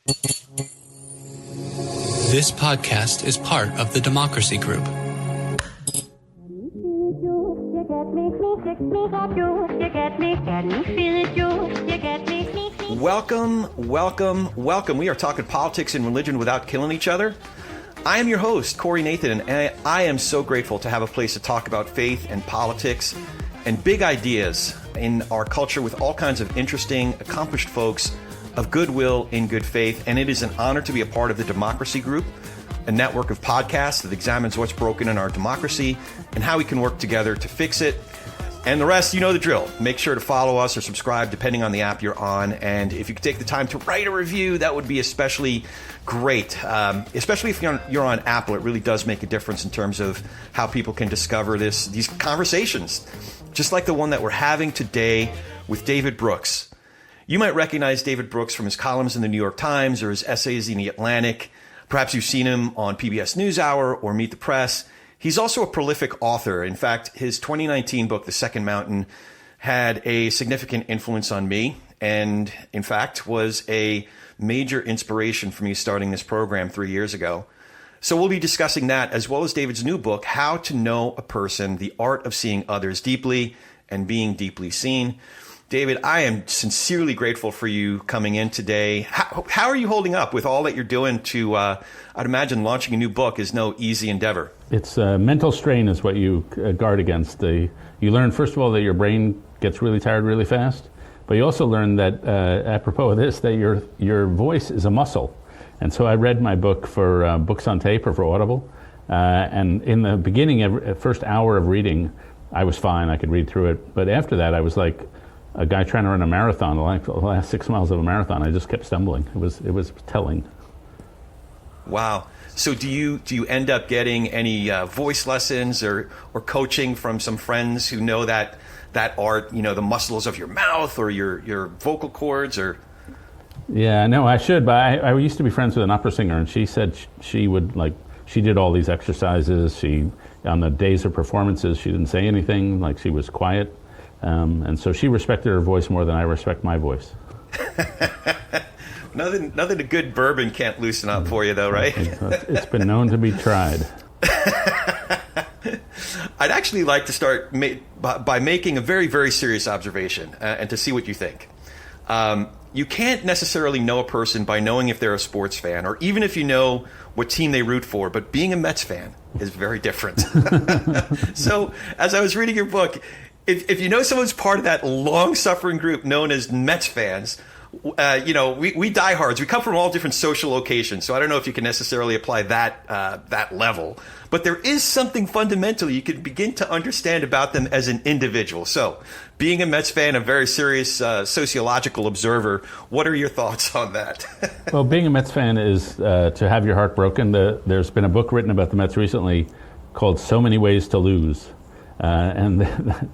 This podcast is part of the Democracy Group. Welcome. We are talking politics and religion without killing each other. I am your host, Corey Nathan, and I am so grateful to have a place to talk about faith and politics and big ideas in our culture with all kinds of interesting, accomplished folks of goodwill in good faith. And it is an honor to be a part of the Democracy Group, a network of podcasts that examines what's broken in our democracy and how we can work together to fix it. And the rest, you know the drill. Make sure to follow us or subscribe depending on the app you're on. And if you could take the time to write a review, that would be especially great. Especially if you're on Apple, it really does make a difference in terms of how people can discover these conversations. Just like the one that we're having today with David Brooks. You might recognize David Brooks from his columns in the New York Times or his essays in the Atlantic. Perhaps you've seen him on PBS NewsHour or Meet the Press. He's also a prolific author. In fact, his 2019 book, The Second Mountain, had a significant influence on me and, in fact, was a major inspiration for me starting this program 3 years ago. So we'll be discussing that as well as David's new book, How to Know a Person, The Art of Seeing Others Deeply and Being Deeply Seen. David, I am sincerely grateful for you coming in today. How are you holding up with all that you're doing to, I'd imagine launching a new book is no easy endeavor. It's mental strain is what you guard against. You learn, first of all, that your brain gets really tired really fast, but you also learn that, apropos of this, that your voice is a muscle. And so I read my book for Books on Tape or for Audible, and in the beginning, first hour of reading, I was fine, I could read through it, but after that I was like a guy trying to run a marathon, the last 6 miles of a marathon. I just kept stumbling. It was telling. Wow. So do you end up getting any voice lessons or coaching from some friends who know that art, the muscles of your mouth or your vocal cords or? Yeah, no, I should, but I used to be friends with an opera singer, and she said she did all these exercises. On the days of performances, she didn't say anything, like she was quiet. And so she respected her voice more than I respect my voice. Nothing a good bourbon can't loosen up for you, though, right? It's been known to be tried. I'd actually like to start by making a very, very serious observation and to see what you think. You can't necessarily know a person by knowing if they're a sports fan or even if you know what team they root for, but being a Mets fan is very different. So as I was reading your book, if you know someone's part of that long-suffering group known as Mets fans, we diehards. We come from all different social locations, so I don't know if you can necessarily apply that level. But there is something fundamental you can begin to understand about them as an individual. So, being a Mets fan, a very serious sociological observer, what are your thoughts on that? Well, being a Mets fan is to have your heart broken. There's been a book written about the Mets recently called So Many Ways to Lose. And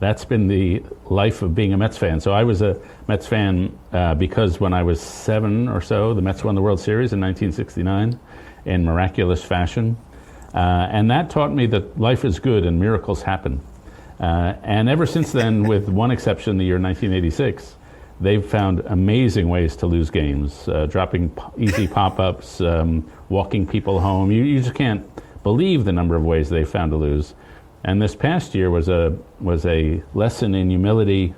that's been the life of being a Mets fan. So I was a Mets fan because when I was 7 or so, the Mets won the World Series in 1969 in miraculous fashion. And that taught me that life is good and miracles happen. And ever since then, with one exception, the year 1986, they've found amazing ways to lose games, dropping easy pop-ups, walking people home. You just can't believe the number of ways they've found to lose. And this past year was a lesson in humility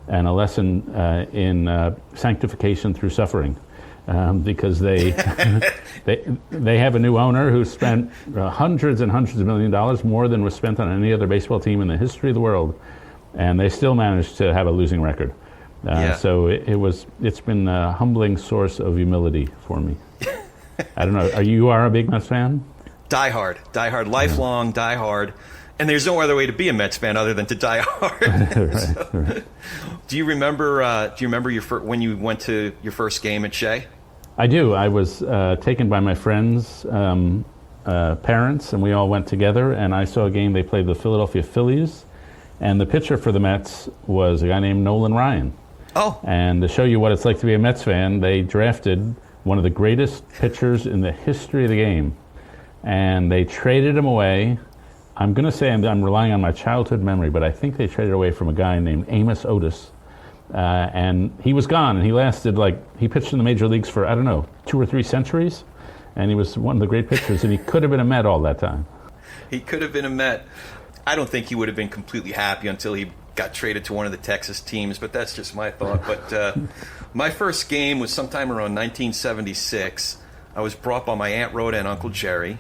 and a lesson in sanctification through suffering, because they have a new owner who spent hundreds and hundreds of $millions more than was spent on any other baseball team in the history of the world, and they still managed to have a losing record. So it's been a humbling source of humility for me. I don't know. You are a big Mets fan? Die hard, lifelong, die hard. And there's no other way to be a Mets fan other than to die hard. Right. Do you remember when you went to your first game at Shea? I do. I was taken by my friends' parents, and we all went together. And I saw a game they played the Philadelphia Phillies, and the pitcher for the Mets was a guy named Nolan Ryan. Oh. And to show you what it's like to be a Mets fan, they drafted one of the greatest pitchers in the history of the game, and they traded him away. I'm going to say I'm relying on my childhood memory, but I think they traded away from a guy named Amos Otis, And he was gone, and he lasted he pitched in the major leagues for, I don't know, 2 or 3 centuries, and he was one of the great pitchers, and he could have been a Met all that time. He could have been a Met. I don't think he would have been completely happy until he got traded to one of the Texas teams, but that's just my thought. But my first game was sometime around 1976. I was brought by my Aunt Rhoda and Uncle Jerry,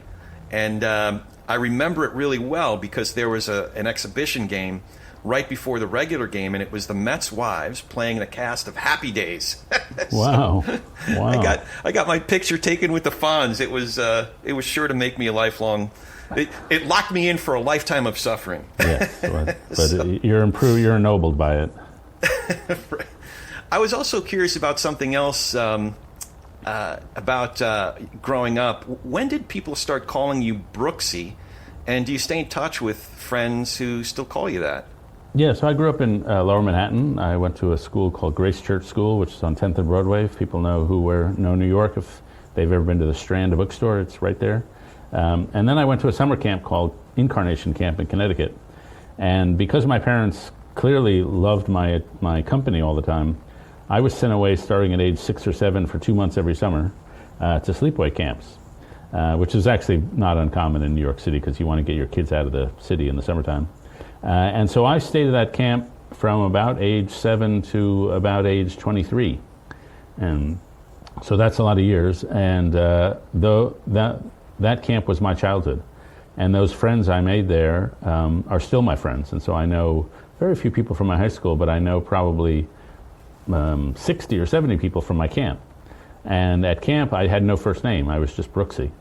and I remember it really well because there was an exhibition game right before the regular game, and it was the Mets' wives playing the cast of Happy Days. Wow! Wow! I got my picture taken with the Fonz. It was sure to make me a lifelong. It locked me in for a lifetime of suffering. Yes, but you're improved. You're ennobled by it. Right. I was also curious about something else about growing up. When did people start calling you Brooksie, and do you stay in touch with friends who still call you that? Yeah, so I grew up in Lower Manhattan. I went to a school called Grace Church School, which is on 10th and Broadway. If people know New York, if they've ever been to the Strand bookstore, it's right there. And then I went to a summer camp called Incarnation Camp in Connecticut. And because my parents clearly loved my company all the time, I was sent away starting at age 6 or 7 for 2 months every summer to sleepaway camps, which is actually not uncommon in New York City because you want to get your kids out of the city in the summertime. And so I stayed at that camp from about age 7 to about age 23. And so that's a lot of years. And though that camp was my childhood. And those friends I made there are still my friends. And so I know very few people from my high school, but I know probably 60 or 70 people from my camp. And at camp, I had no first name. I was just Brooksie.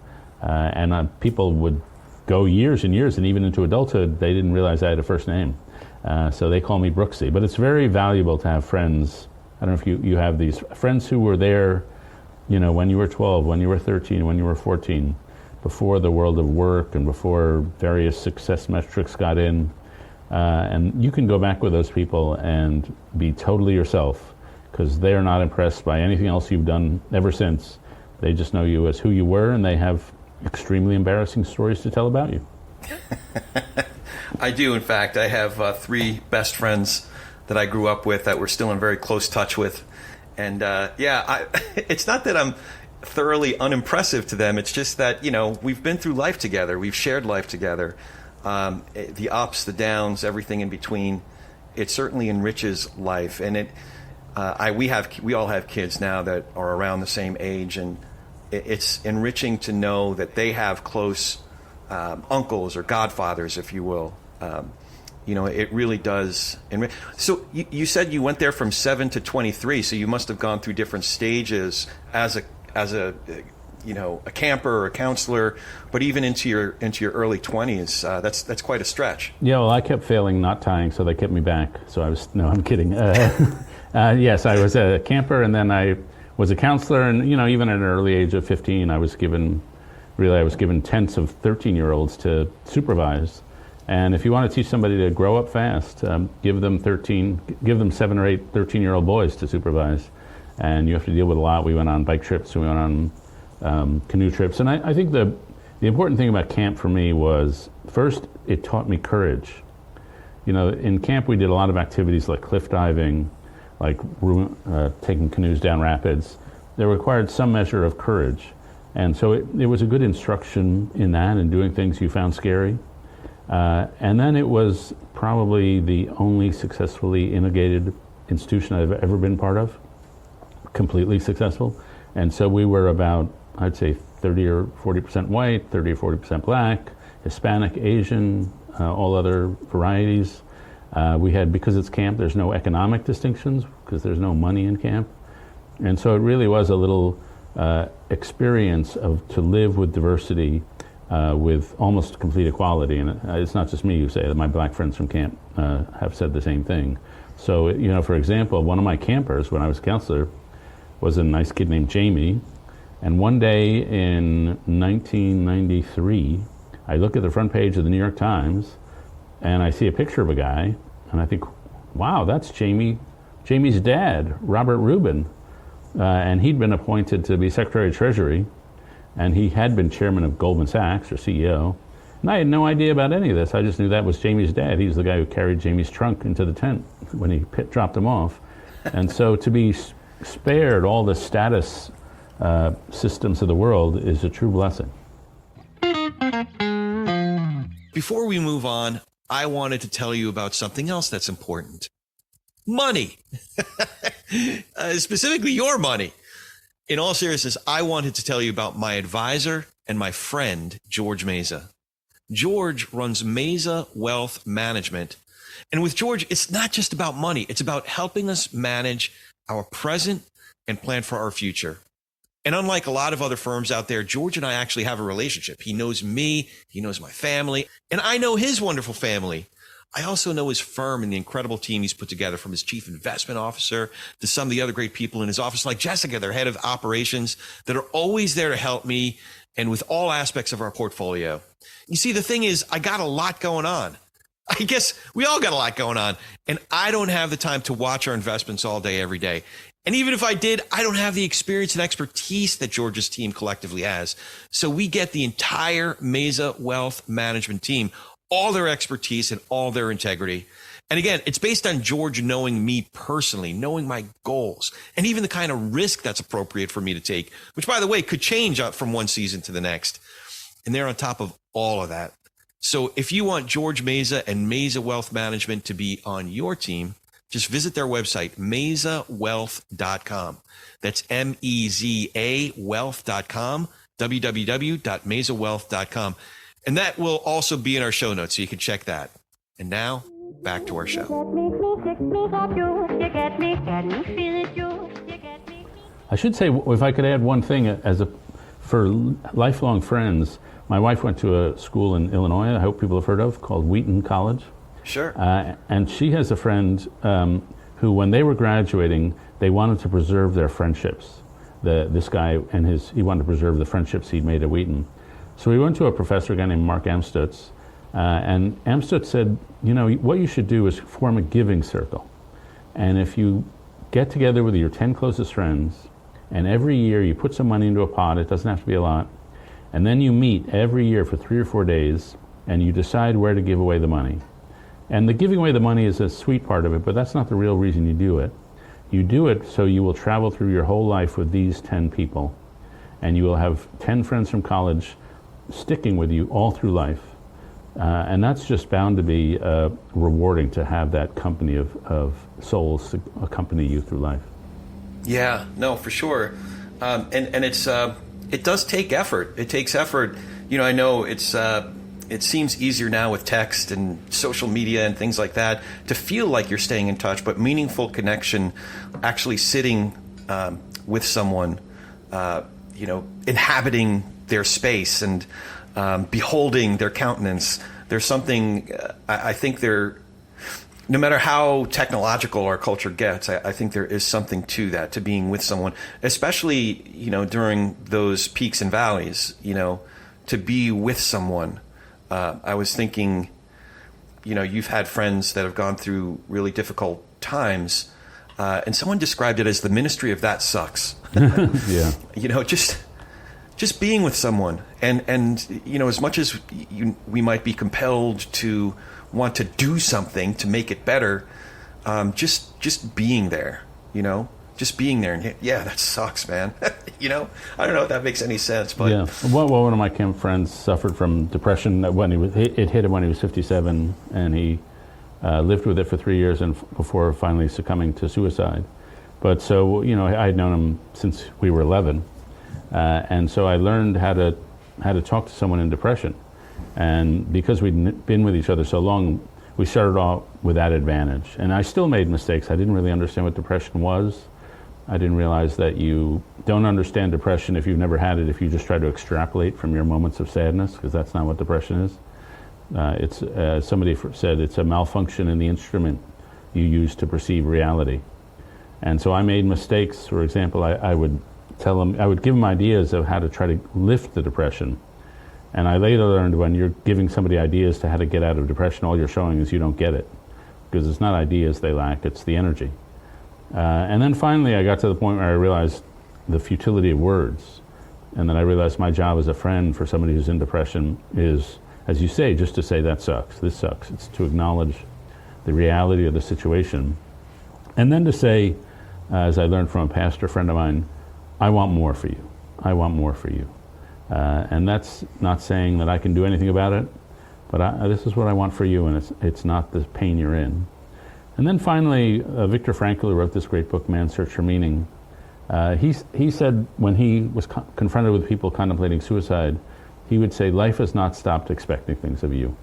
And people would go years and years, and even into adulthood, they didn't realize I had a first name. So they call me Brooksie. But it's very valuable to have friends. I don't know if you have these friends who were there, when you were 12, when you were 13, when you were 14, before the world of work and before various success metrics got in. And you can go back with those people and be totally yourself because they're not impressed by anything else you've done ever since. They just know you as who you were, and they have extremely embarrassing stories to tell about you. I do, in fact. I have 3 best friends that I grew up with that we're still in very close touch with. And it's not that I'm thoroughly unimpressive to them. It's just that, we've been through life together. We've shared life together. The ups, the downs, everything in between. It certainly enriches life. And we all have kids now that are around the same age, and it's enriching to know that they have close uncles or godfathers, if you will. It really does enrich. So you said you went there from 7 to 23, so you must have gone through different stages as a camper or a counselor, but even into your early 20s, that's quite a stretch. Yeah, well, I kept failing knot tying, so they kept me back. So I'm kidding. Yes, I was a camper, and then I was a counselor, and even at an early age of 15, I was given tenths of 13-year-olds to supervise. And if you want to teach somebody to grow up fast, give them 7 or 8 13-year-old boys to supervise. And you have to deal with a lot. We went on bike trips, we went on canoe trips. And I think the important thing about camp for me was, first, it taught me courage. In camp we did a lot of activities like cliff diving, like taking canoes down rapids. They required some measure of courage. And so it was a good instruction in that and doing things you found scary. And then it was probably the only successfully integrated institution I've ever been part of, completely successful. And so we were about, I'd say, 30 or 40% white, 30 or 40% black, Hispanic, Asian, all other varieties. We had, because it's camp, there's no economic distinctions because there's no money in camp. And so it really was a little experience to live with diversity with almost complete equality. And it's not just me who say that. My black friends from camp have said the same thing. So, for example, one of my campers when I was a counselor was a nice kid named Jamie. And one day in 1993, I look at the front page of the New York Times and I see a picture of a guy and I think, wow, that's Jamie's dad, Robert Rubin. And he'd been appointed to be Secretary of Treasury, and he had been chairman of Goldman Sachs, or CEO. And I had no idea about any of this. I just knew that was Jamie's dad. He was the guy who carried Jamie's trunk into the tent when he dropped him off. And so to be spared all the status systems of the world is a true blessing. Before we move on, I wanted to tell you about something else that's important. Money. Specifically your money. In all seriousness, I wanted to tell you about my advisor and my friend, George Meza. George runs Meza Wealth Management. And with George, it's not just about money. It's about helping us manage our present and plan for our future. And unlike a lot of other firms out there, George and I actually have a relationship. He knows me, he knows my family, and I know his wonderful family. I also know his firm and the incredible team he's put together, from his chief investment officer to some of the other great people in his office, like Jessica, their head of operations, that are always there to help me and with all aspects of our portfolio. You see, the thing is, I got a lot going on. I guess we all got a lot going on, and I don't have the time to watch our investments all day, every day. And even if I did, I don't have the experience and expertise that George's team collectively has. So we get the entire Meza Wealth Management team, all their expertise and all their integrity. And again, it's based on George knowing me personally, knowing my goals, and even the kind of risk that's appropriate for me to take, which, by the way, could change from one season to the next. And they're on top of all of that. So if you want George Meza and Meza Wealth Management to be on your team, just visit their website, mezawealth.com. That's MEZA wealth.com, www.mezawealth.com. And that will also be in our show notes, so you can check that. And now, back to our show. I should say, if I could add one thing, for lifelong friends, my wife went to a school in Illinois, I hope people have heard of, called Wheaton College. Sure. And she has a friend who, when they were graduating, they wanted to preserve their friendships. This guy and he wanted to preserve the friendships he'd made at Wheaton. So we went to a professor, a guy named Mark Amstutz, and Amstutz said, what you should do is form a giving circle. And if you get together with your 10 closest friends, and every year you put some money into a pot, it doesn't have to be a lot, and then you meet every year for 3 or 4 days, and you decide where to give away the money. And the giving away the money is a sweet part of it, but that's not the real reason you do it. You do it so you will travel through your whole life with these 10 people, and you will have 10 friends from college sticking with you all through life. And that's just bound to be rewarding, to have that company of souls to accompany you through life. Yeah, no, for sure. And it does take effort. It takes effort. I know it seems easier now with text and social media and things like that to feel like you're staying in touch, but meaningful connection, actually sitting with someone, inhabiting their space and beholding their countenance. There's something, I think no matter how technological our culture gets, I think there is something to that, to being with someone, especially, during those peaks and valleys, to be with someone. I was thinking, you've had friends that have gone through really difficult times, and someone described it as the ministry of that sucks. Yeah. Just being with someone, and as much as we might be compelled to want to do something to make it better, just being there, just being there, and yeah, that sucks, man. I don't know if that makes any sense, but yeah. Well, one of my camp friends suffered from depression when it hit him when he was 57, and he lived with it for 3 years and before finally succumbing to suicide. But so I had known him since we were 11. And so I learned how to talk to someone in depression. And because we'd been with each other so long, we started off with that advantage. And I still made mistakes. I didn't really understand what depression was. I didn't realize that you don't understand depression if you've never had it, if you just try to extrapolate from your moments of sadness, because that's not what depression is. It's somebody said it's a malfunction in the instrument you use to perceive reality. And so I made mistakes. For example, I would give them ideas of how to try to lift the depression. And I later learned when you're giving somebody ideas to how to get out of depression, all you're showing is you don't get it. Because it's not ideas they lack, it's the energy. And then finally I got to the point where I realized the futility of words. And then I realized my job as a friend for somebody who's in depression is, as you say, just to say that sucks, this sucks. It's to acknowledge the reality of the situation. And then to say, as I learned from a pastor friend of mine, I want more for you. I want more for you. And that's not saying that I can do anything about it, but this is what I want for you, and it's not the pain you're in. And then finally, Viktor Frankl, who wrote this great book, Man's Search for Meaning, he said when he was confronted with people contemplating suicide, he would say, life has not stopped expecting things of you,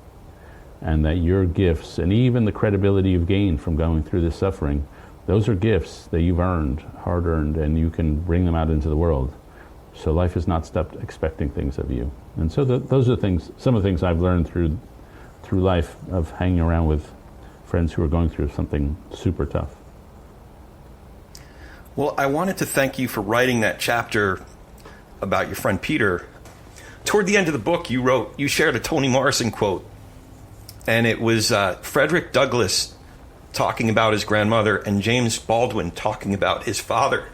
and that your gifts, and even the credibility you've gained from going through this suffering, those are gifts that you've earned, hard-earned, and you can bring them out into the world. So life has not stopped expecting things of you. And so those are things, some of the things I've learned through life of hanging around with friends who are going through something super tough. Well, I wanted to thank you for writing that chapter about your friend Peter. Toward the end of the book, you shared a Toni Morrison quote, and it was Frederick Douglass talking about his grandmother and James Baldwin talking about his father,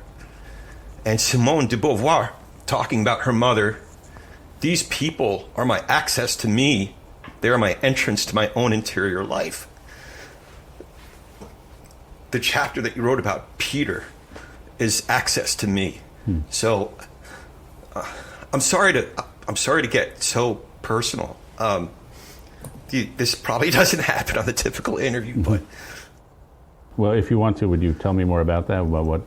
and Simone de Beauvoir talking about her mother. These people are my access to me. They are my entrance to my own interior life. The chapter that you wrote about Peter is access to me. So I'm sorry to get so personal. This probably doesn't happen on the typical interview, but well, if you want to, would you tell me more about that? About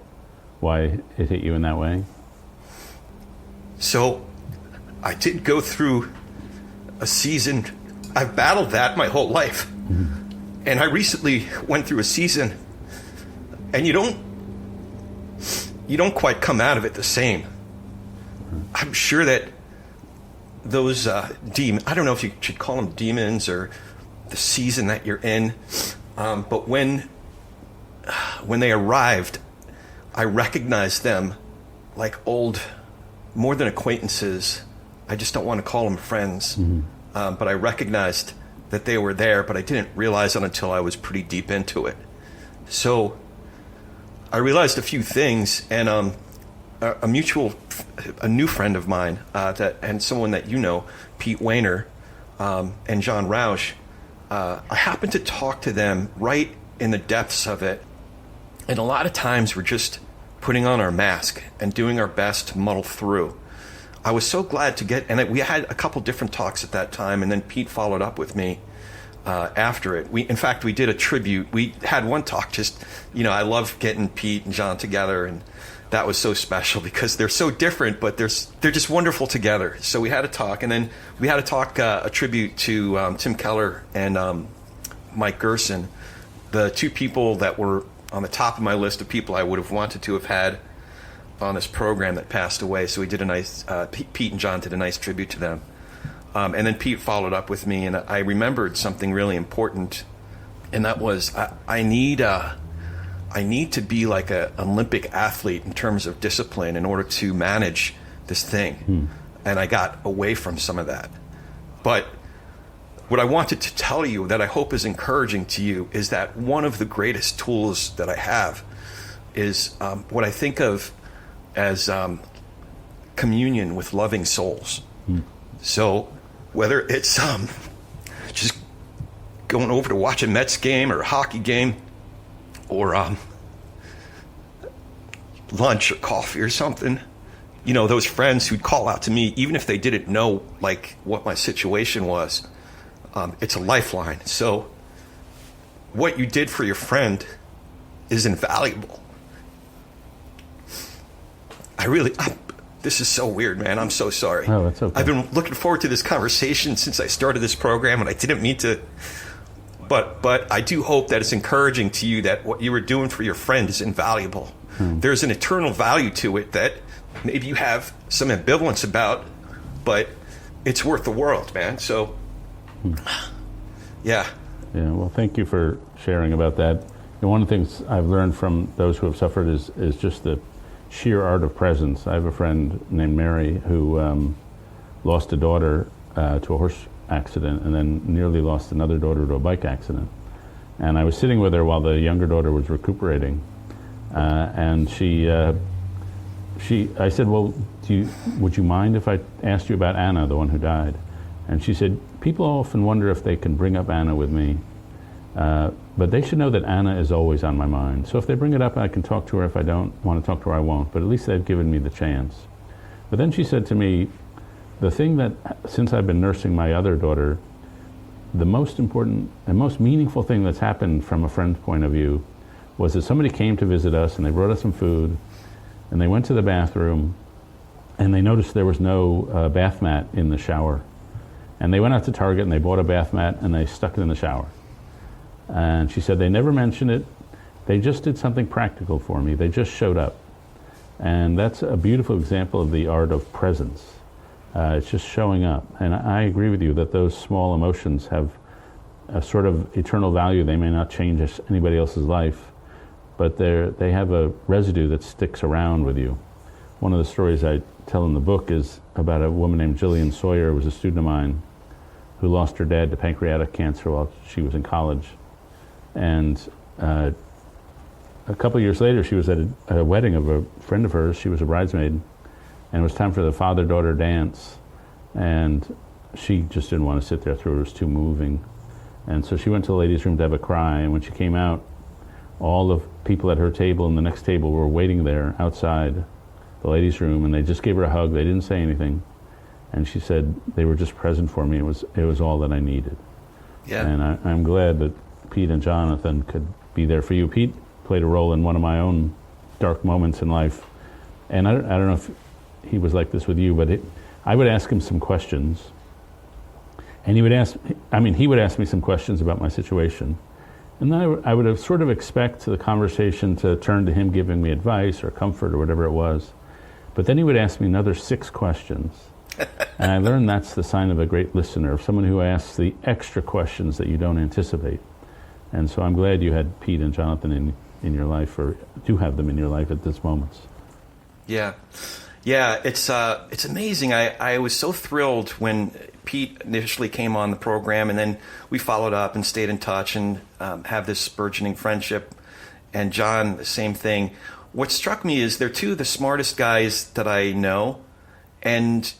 why it hit you in that way? So I did go through a season. I've battled that my whole life. And I recently went through a season, and you don't quite come out of it the same. I'm sure that those I don't know if you should call them demons or the season that you're in, but when they arrived, I recognized them like old, more than acquaintances. I just don't want to call them friends. But I recognized that they were there, but I didn't realize it until I was pretty deep into it. So I realized a few things, and a new friend of mine, and someone that you know, Pete Weiner, and John Roush, I happened to talk to them right in the depths of it. And a lot of times we're just putting on our mask and doing our best to muddle through. I was so glad to get, and we had a couple different talks at that time, and then Pete followed up with me after it. In fact, we did a tribute. We had one talk just, I love getting Pete and John together, and that was so special because they're so different, but they're just wonderful together. So we had a talk, and then we had a talk, a tribute to Tim Keller and Mike Gerson, the two people that were on the top of my list of people I would have wanted to have had on this program that passed away. So we did a nice, Pete and John did a nice tribute to them. And then Pete followed up with me, and I remembered something really important, and that was I need to be like an Olympic athlete in terms of discipline in order to manage this thing. And I got away from some of that. But what I wanted to tell you that I hope is encouraging to you is that one of the greatest tools that I have is what I think of as communion with loving souls. So whether it's just going over to watch a Mets game or a hockey game, or lunch or coffee or something, those friends who'd call out to me, even if they didn't know like what my situation was, it's a lifeline. So what you did for your friend is invaluable. This is so weird, man. I'm so sorry. Oh, that's okay. I've been looking forward to this conversation since I started this program, and I didn't mean to. But I do hope that it's encouraging to you that what you were doing for your friend is invaluable. There's an eternal value to it that maybe you have some ambivalence about, but it's worth the world, man. So, yeah. Yeah, well, thank you for sharing about that. One of the things I've learned from those who have suffered is just the sheer art of presence. I have a friend named Mary who lost a daughter to a horse accident and then nearly lost another daughter to a bike accident. And I was sitting with her while the younger daughter was recuperating, and I said, well, would you mind if I asked you about Anna, the one who died? And she said, people often wonder if they can bring up Anna with me. But they should know that Anna is always on my mind. So if they bring it up, I can talk to her. If I don't want to talk to her, I won't. But at least they've given me the chance. But then she said to me, the thing that, since I've been nursing my other daughter, the most important and most meaningful thing that's happened from a friend's point of view was that somebody came to visit us and they brought us some food and they went to the bathroom and they noticed there was no bath mat in the shower. And they went out to Target and they bought a bath mat and they stuck it in the shower. And she said they never mentioned it. They just did something practical for me. They just showed up. And that's a beautiful example of the art of presence. It's just showing up. And I agree with you that those small emotions have a sort of eternal value. They may not change anybody else's life, but they have a residue that sticks around with you. One of the stories I tell in the book is about a woman named Jillian Sawyer, who was a student of mine, who lost her dad to pancreatic cancer while she was in college. And a couple of years later, she was at a wedding of a friend of hers. She was a bridesmaid. And it was time for the father-daughter dance. And she just didn't want to sit there through it. It was too moving. And so she went to the ladies' room to have a cry. And when she came out, all the people at her table and the next table were waiting there outside the ladies' room. And they just gave her a hug. They didn't say anything. And she said, they were just present for me. It was all that I needed. Yeah. And I'm glad that Pete and Jonathan could be there for you. Pete played a role in one of my own dark moments in life. And I don't know if he was like this with you, but I would ask him some questions. And he would ask me some questions about my situation. And then I would have sort of expect the conversation to turn to him giving me advice or comfort or whatever it was. But then he would ask me another 6 questions. And I learned that's the sign of a great listener, someone who asks the extra questions that you don't anticipate. And so I'm glad you had Pete and Jonathan in your life, or do have them in your life at this moment. Yeah. Yeah, it's amazing. I was so thrilled when Pete initially came on the program, and then we followed up and stayed in touch and have this burgeoning friendship. And John, the same thing. What struck me is they're two of the smartest guys that I know, and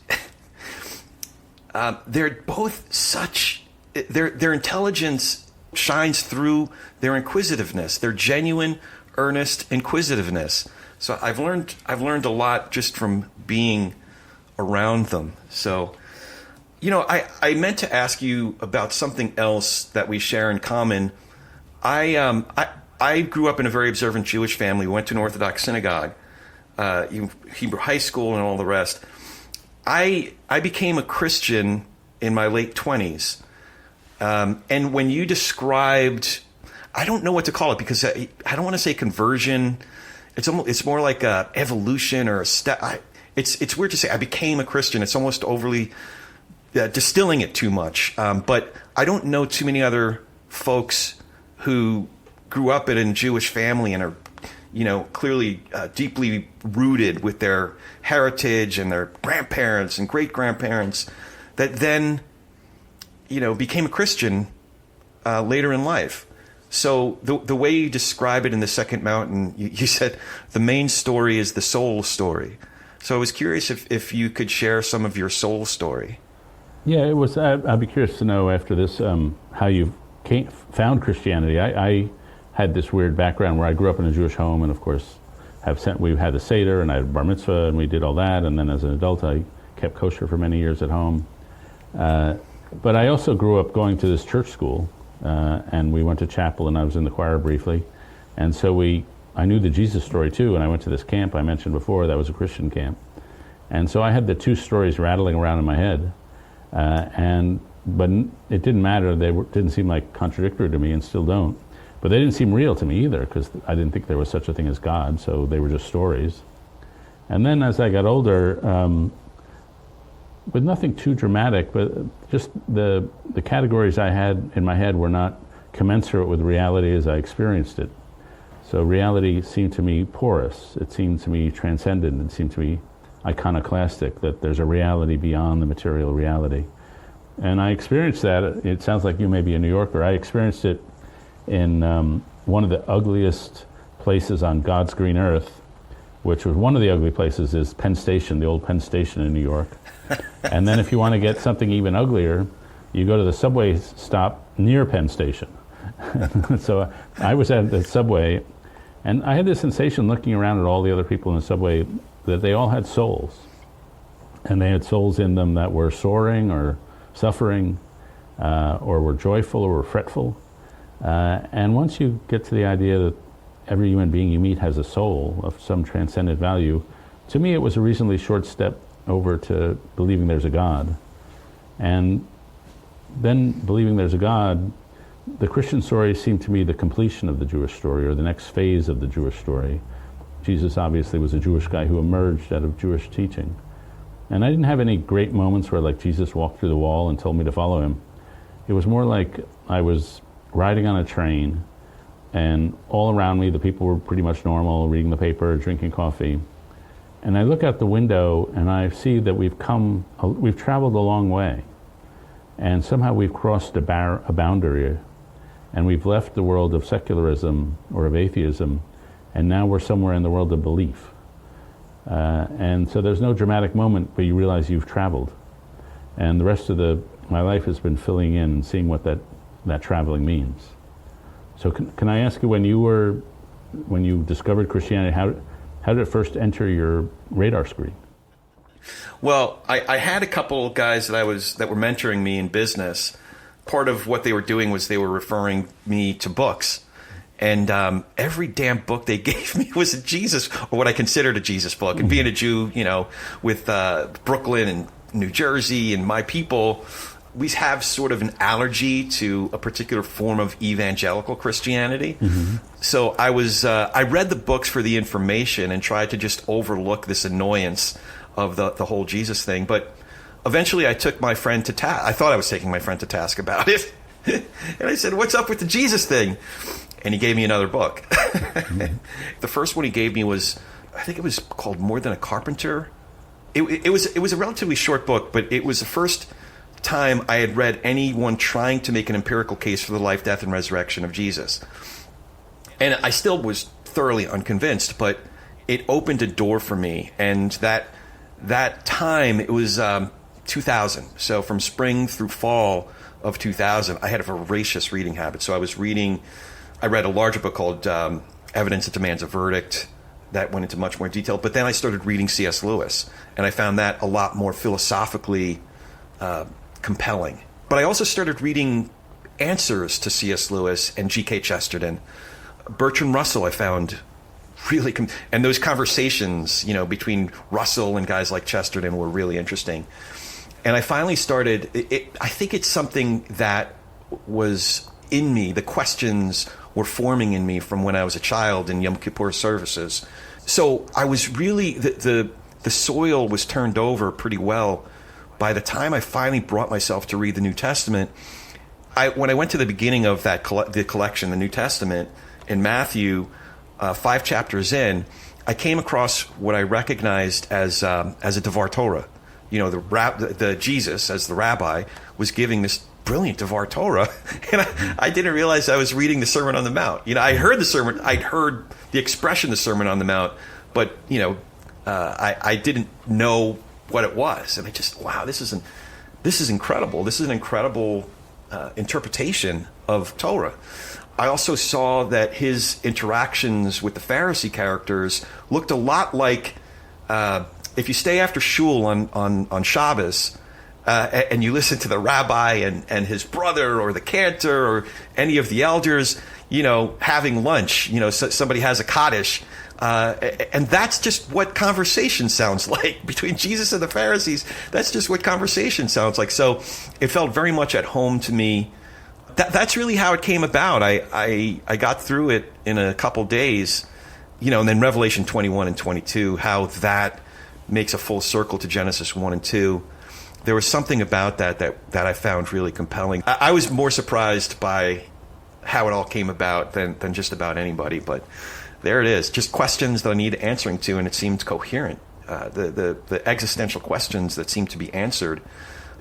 they're both such, their intelligence shines through their inquisitiveness, their genuine, earnest inquisitiveness. So I've learned a lot just from being around them. So, I meant to ask you about something else that we share in common. I grew up in a very observant Jewish family. We went to an Orthodox synagogue, Hebrew high school, and all the rest. I became a Christian in my late 20s. And when you described, I don't know what to call it, because I don't want to say conversion. It's more like a evolution or a step. It's weird to say I became a Christian. It's almost overly distilling it too much. But I don't know too many other folks who grew up in a Jewish family and are, clearly deeply rooted with their heritage and their grandparents and great grandparents, that then, became a Christian later in life. So the way you describe it in the Second Mountain, you said the main story is the soul story. So I was curious if you could share some of your soul story. Yeah, it was. I'd be curious to know after this how you found Christianity. I had this weird background where I grew up in a Jewish home, and of course, we had a Seder and I had a bar mitzvah, and we did all that. And then as an adult, I kept kosher for many years at home. But I also grew up going to this church school. And we went to chapel, and I was in the choir briefly. And so I knew the Jesus story too, and I went to this camp I mentioned before that was a Christian camp. And so I had the 2 stories rattling around in my head, but it didn't matter. They didn't seem like contradictory to me, and still don't. But they didn't seem real to me either, because I didn't think there was such a thing as God, so they were just stories. And then as I got older, with nothing too dramatic, but just the categories I had in my head were not commensurate with reality as I experienced it. So reality seemed to me porous. It seemed to me transcendent. It seemed to me iconoclastic, that there's a reality beyond the material reality. And I experienced that. It sounds like you may be a New Yorker. I experienced it in one of the ugliest places on God's green earth, which was one of the ugly places is Penn Station, the old Penn Station in New York. And then if you want to get something even uglier, you go to the subway stop near Penn Station. So I was at the subway, and I had this sensation looking around at all the other people in the subway that they all had souls. And they had souls in them that were soaring or suffering, or were joyful or were fretful. And once you get to the idea that every human being you meet has a soul of some transcendent value, to me it was a reasonably short step over to believing there's a God. And then believing there's a God, the Christian story seemed to me the completion of the Jewish story, or the next phase of the Jewish story. Jesus obviously was a Jewish guy who emerged out of Jewish teaching. And I didn't have any great moments where like Jesus walked through the wall and told me to follow him. It was more like I was riding on a train, and all around me the people were pretty much normal, reading the paper, drinking coffee. And I look out the window and I see that we've traveled a long way. And somehow we've crossed a boundary, and we've left the world of secularism or of atheism, and now we're somewhere in the world of belief. And so there's no dramatic moment, but you realize you've traveled. And the rest of my life has been filling in and seeing what that traveling means. So can I ask you, when you discovered Christianity, how did it first enter your radar screen? Well, I had a couple guys that were mentoring me in business. Part of what they were doing was they were referring me to books. And every damn book they gave me was a Jesus, or what I considered a Jesus book. And being a Jew, with Brooklyn and New Jersey and my people, we have sort of an allergy to a particular form of evangelical Christianity. Mm-hmm. So I read the books for the information and tried to just overlook this annoyance of the whole Jesus thing. But eventually I took my friend to task. I thought I was taking my friend to task about it. And I said, "What's up with the Jesus thing?" And he gave me another book. Mm-hmm. The first one he gave me was, I think it was called More Than a Carpenter. It was a relatively short book, but it was the first time I had read anyone trying to make an empirical case for the life, death, and resurrection of Jesus. And I still was thoroughly unconvinced, but it opened a door for me. And that time, it was 2000. So from spring through fall of 2000, I had a voracious reading habit. So I read a larger book called Evidence That Demands a Verdict. That went into much more detail. But then I started reading C.S. Lewis, and I found that a lot more philosophically compelling. But I also started reading answers to C.S. Lewis and G.K. Chesterton. Bertrand Russell I found really, and those conversations, between Russell and guys like Chesterton were really interesting. And I finally started, I think it's something that was in me. The questions were forming in me from when I was a child in Yom Kippur services. So I was really, the soil was turned over pretty well by the time I finally brought myself to read the New Testament. When I went to the beginning of the collection, the New Testament, in Matthew, 5 chapters in, I came across what I recognized as a Devar Torah. The Jesus, as the rabbi, was giving this brilliant Devar Torah, and I didn't realize I was reading the Sermon on the Mount. I heard the sermon, I'd heard the expression, the Sermon on the Mount, but I didn't know what it was, and I just, wow, this is incredible. This is an incredible interpretation of Torah. I also saw that his interactions with the Pharisee characters looked a lot like if you stay after shul on Shabbos and you listen to the rabbi and his brother or the cantor or any of the elders, having lunch. Somebody has a Kaddish. And that's just what conversation sounds like between Jesus and the Pharisees. That's just what conversation sounds like. So it felt very much at home to me. That's really how it came about. I got through it in a couple days, and then Revelation 21 and 22, how that makes a full circle to Genesis 1 and 2. There was something about that I found really compelling. I was more surprised by how it all came about than just about anybody, but there it is. Just questions that I need answering to, and it seemed coherent. The existential questions that seemed to be answered.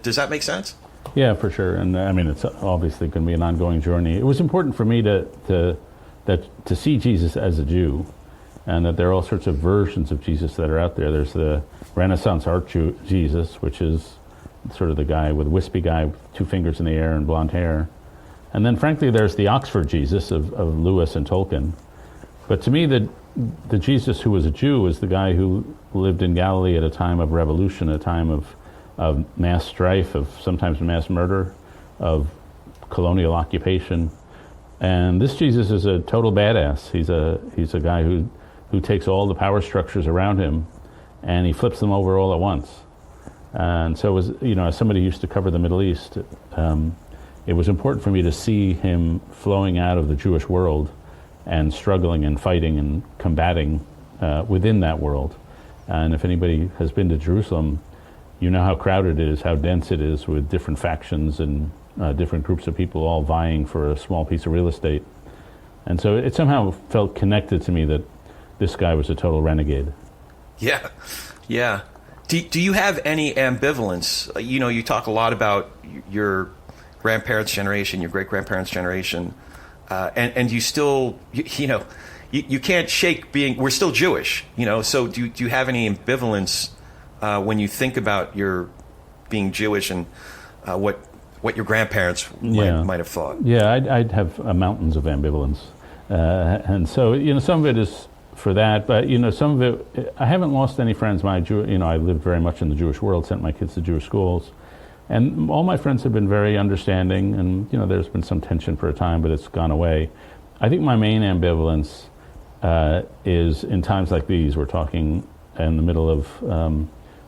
Does that make sense? Yeah, for sure. And I mean, it's obviously going to be an ongoing journey. It was important for me to see Jesus as a Jew, and that there are all sorts of versions of Jesus that are out there. There's the Renaissance art Jesus, which is sort of the guy with wispy guy with 2 fingers in the air and blonde hair. And then, frankly, there's the Oxford Jesus of Lewis and Tolkien. But to me, the Jesus who was a Jew was the guy who lived in Galilee at a time of revolution, a time of mass strife, of sometimes mass murder, of colonial occupation. And this Jesus is a total badass. He's a guy who takes all the power structures around him and he flips them over all at once. And so, as somebody who used to cover the Middle East, it was important for me to see him flowing out of the Jewish world and struggling and fighting and combating within that world. And if anybody has been to Jerusalem, you know how crowded it is, how dense it is, with different factions and different groups of people all vying for a small piece of real estate. And so it somehow felt connected to me that this guy was a total renegade. Yeah. Do you have any ambivalence? You talk a lot about your grandparents' generation, your great-grandparents' generation, and you still, you can't shake being, we're still Jewish, so do you have any ambivalence when you think about your being Jewish and what your grandparents might have thought? Yeah, I'd have mountains of ambivalence. And so, some of it is for that, but, some of it, I haven't lost any friends. I lived very much in the Jewish world, sent my kids to Jewish schools. And all my friends have been very understanding, and there's been some tension for a time, but it's gone away. I think my main ambivalence is in times like these. We're talking in the middle of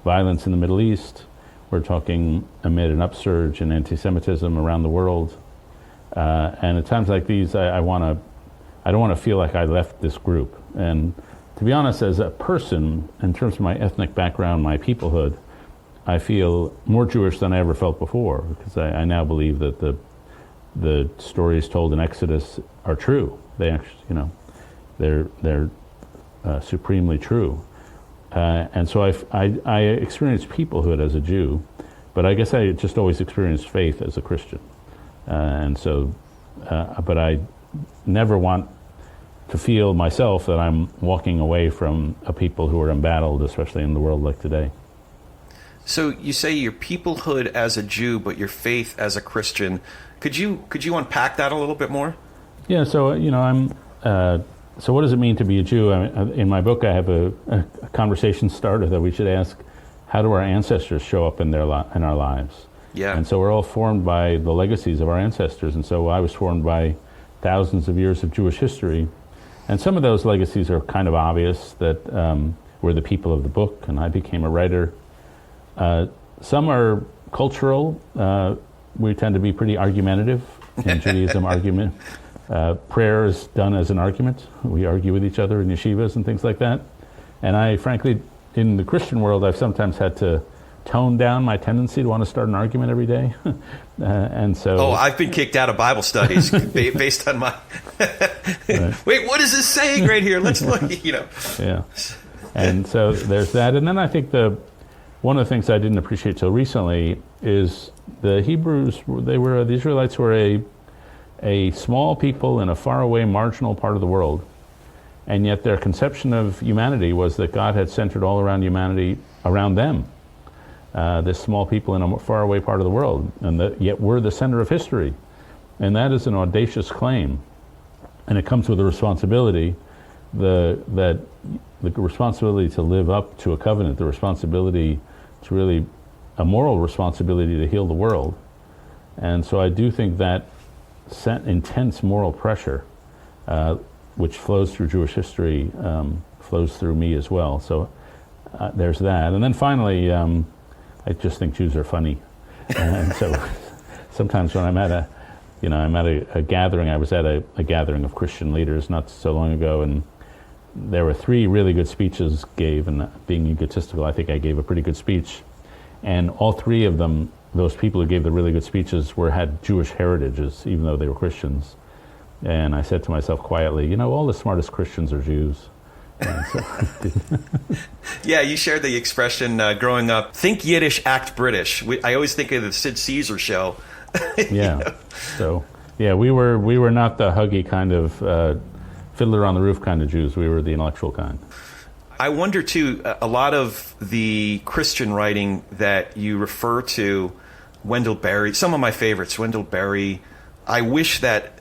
violence in the Middle East. We're talking amid an upsurge in anti-Semitism around the world. And at times like these, I don't want to feel like I left this group. And to be honest, as a person, in terms of my ethnic background, my peoplehood, I feel more Jewish than I ever felt before, because I now believe that the stories told in Exodus are true. They actually, they're supremely true. And so I experienced peoplehood as a Jew, but I guess I just always experienced faith as a Christian. But I never want to feel myself that I'm walking away from a people who are embattled, especially in the world like today. So you say your peoplehood as a Jew, but your faith as a Christian. Could you unpack that a little bit more? Yeah. So I'm. So what does it mean to be a Jew? In my book, I have a conversation starter that we should ask: how do our ancestors show up in our lives? Yeah. And so we're all formed by the legacies of our ancestors, and so I was formed by thousands of years of Jewish history, and some of those legacies are kind of obvious, that we're the people of the book, and I became a writer. Some are cultural. We tend to be pretty argumentative in Judaism. Argument. Prayer is done as an argument. We argue with each other in yeshivas and things like that. And I, frankly, in the Christian world, I've sometimes had to tone down my tendency to want to start an argument every day. And so... Oh, I've been kicked out of Bible studies based on my... Right. Wait, what is this saying right here? Let's look, Yeah. And so there's that. And then I think one of the things I didn't appreciate till recently is the Hebrews, the Israelites were a small people in a faraway marginal part of the world, and yet their conception of humanity was that God had centered all around humanity around them, this small people in a faraway part of the world, and yet we're the center of history. And that is an audacious claim, and it comes with a responsibility, the responsibility to live up to a covenant, the responsibility to really, a moral responsibility to heal the world. And so I do think that intense moral pressure, which flows through Jewish history, flows through me as well. So there's that. And then finally, I just think Jews are funny. And so sometimes when I'm at a gathering, I was at a gathering of Christian leaders not so long ago, and there were 3 really good speeches gave, and being egotistical, I think I gave a pretty good speech. And all 3 of them, those people who gave the really good speeches, had Jewish heritages, even though they were Christians. And I said to myself quietly, all the smartest Christians are Jews. Yeah, you shared the expression growing up, think Yiddish, act British. I always think of the Sid Caesar show. Yeah. So, yeah, we were not the huggy kind of Fiddler on the Roof kind of Jews. We were the intellectual kind. I wonder, too, a lot of the Christian writing that you refer to, Wendell Berry, some of my favorites, Wendell Berry, I wish that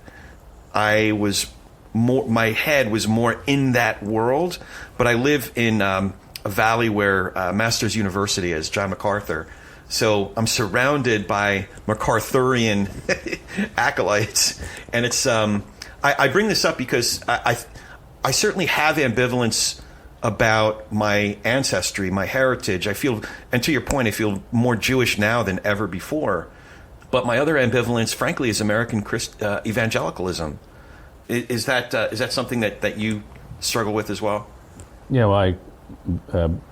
I was more, my head was more in that world, but I live in a valley where Masters University is, John MacArthur. So I'm surrounded by MacArthurian acolytes, and it's I bring this up because I certainly have ambivalence about my ancestry, my heritage. I feel, and to your point, I feel more Jewish now than ever before. But my other ambivalence, frankly, is American evangelicalism. Is that something that you struggle with as well? Yeah, well, I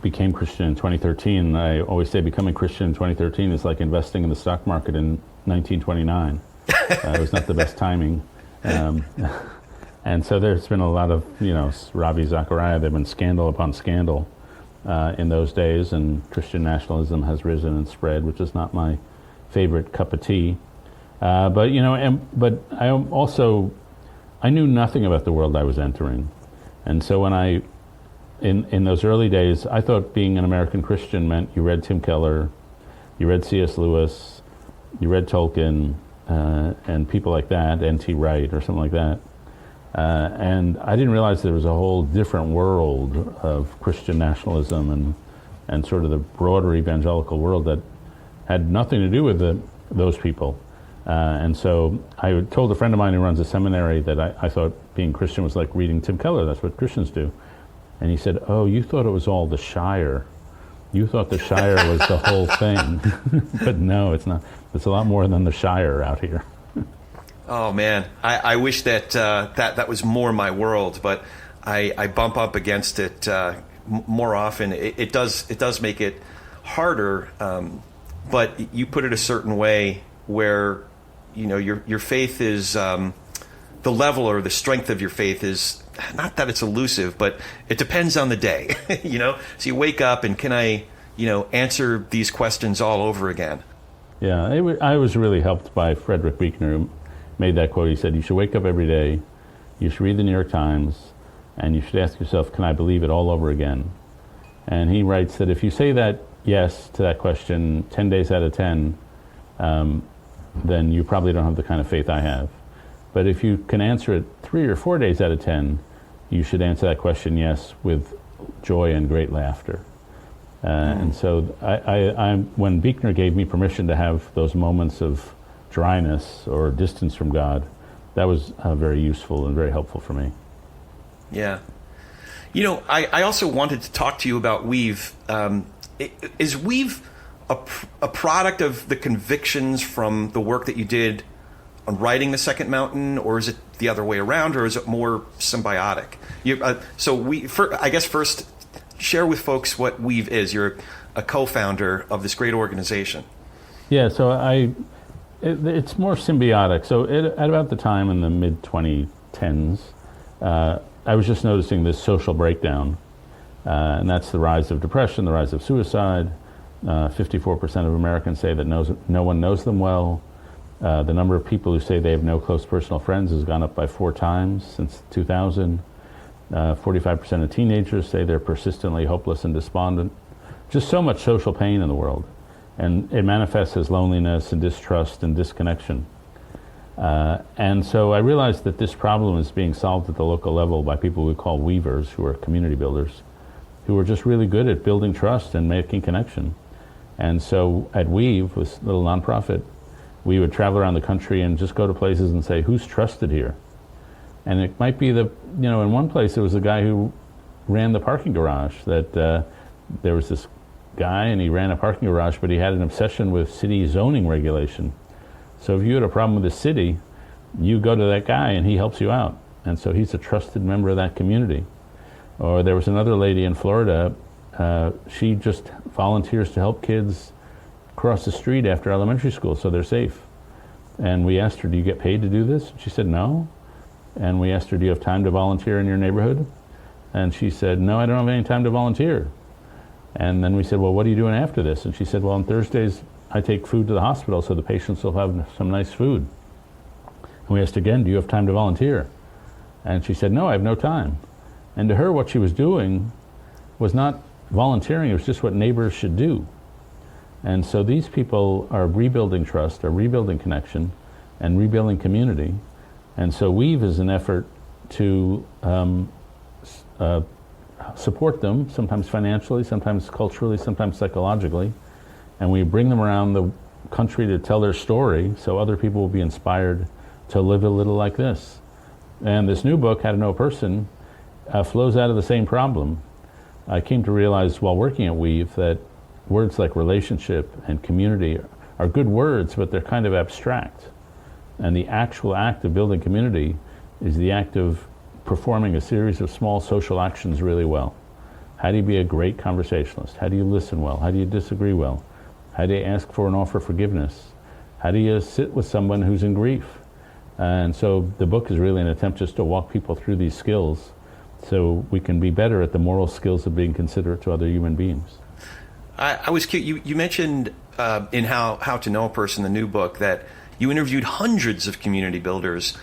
became Christian in 2013. I always say becoming Christian in 2013 is like investing in the stock market in 1929. It was not the best timing. And so there's been a lot of, Ravi Zachariah, there have been scandal upon scandal in those days, and Christian nationalism has risen and spread, which is not my favorite cup of tea. But I knew nothing about the world I was entering. And so when in those early days, I thought being an American Christian meant you read Tim Keller, you read C.S. Lewis, you read Tolkien, and people like that, N.T. Wright or something like that. And I didn't realize there was a whole different world of Christian nationalism and sort of the broader evangelical world that had nothing to do with those people. And so I told a friend of mine who runs a seminary that I thought being Christian was like reading Tim Keller. That's what Christians do. And he said, "Oh, you thought it was all the Shire. You thought the Shire was the whole thing." But no, it's not. It's a lot more than the Shire out here. Oh man, I wish that that was more my world, but I bump up against it more often. It does make it harder, but you put it a certain way where your faith is the level or the strength of your faith is not that it's elusive, but it depends on the day. So you wake up and can I answer these questions all over again? Yeah, I was really helped by Frederick Buechner, who made that quote. He said, "You should wake up every day, you should read the New York Times, and you should ask yourself, can I believe it all over again?" And he writes that if you say that yes to that question 10 days out of 10, then you probably don't have the kind of faith I have. But if you can answer it 3 or 4 days out of 10, you should answer that question yes with joy and great laughter. And so when Buechner gave me permission to have those moments of dryness or distance from God, that was very useful and very helpful for me. Yeah. I also wanted to talk to you about Weave. Is Weave a product of the convictions from the work that you did on writing The Second Mountain, or is it the other way around, or is it more symbiotic? I guess first, share with folks what Weave is. You're a co-founder of this great organization. Yeah, so it's more symbiotic. So at about the time in the mid-2010s, I was just noticing this social breakdown, and that's the rise of depression, the rise of suicide. 54% of Americans say that no one knows them well. The number of people who say they have no close personal friends has gone up by 4 times since 2000. 45% of teenagers say they're persistently hopeless and despondent. Just so much social pain in the world. And it manifests as loneliness and distrust and disconnection. And so I realized that this problem is being solved at the local level by people we call weavers, who are community builders, who are just really good at building trust and making connection. And so at Weave, this little nonprofit, we would travel around the country and just go to places and say, who's trusted here? And it might be in one place there was a guy who ran the parking garage, that there was this guy and he ran a parking garage, but he had an obsession with city zoning regulation. So if you had a problem with the city, you go to that guy and he helps you out. And so he's a trusted member of that community. Or there was another lady in Florida, she just volunteers to help kids cross the street after elementary school so they're safe. And we asked her, do you get paid to do this? She said, no. And we asked her, do you have time to volunteer in your neighborhood? And she said, no, I don't have any time to volunteer. And then we said, well, what are you doing after this? And she said, well, on Thursdays, I take food to the hospital so the patients will have some nice food. And we asked again, do you have time to volunteer? And she said, no, I have no time. And to her, what she was doing was not volunteering, it was just what neighbors should do. And so these people are rebuilding trust, are rebuilding connection, and rebuilding community. And so Weave is an effort to support them, sometimes financially, sometimes culturally, sometimes psychologically. And we bring them around the country to tell their story so other people will be inspired to live a little like this. And this new book, How to Know a Person, flows out of the same problem. I came to realize while working at Weave that words like relationship and community are good words, but they're kind of abstract. And the actual act of building community is the act of performing a series of small social actions really well. How do you be a great conversationalist? How do you listen well? How do you disagree well? How do you ask for and offer forgiveness? How do you sit with someone who's in grief? And so the book is really an attempt just to walk people through these skills so we can be better at the moral skills of being considerate to other human beings. I was curious, you mentioned in How to Know a Person, the new book, that you interviewed hundreds of community builders.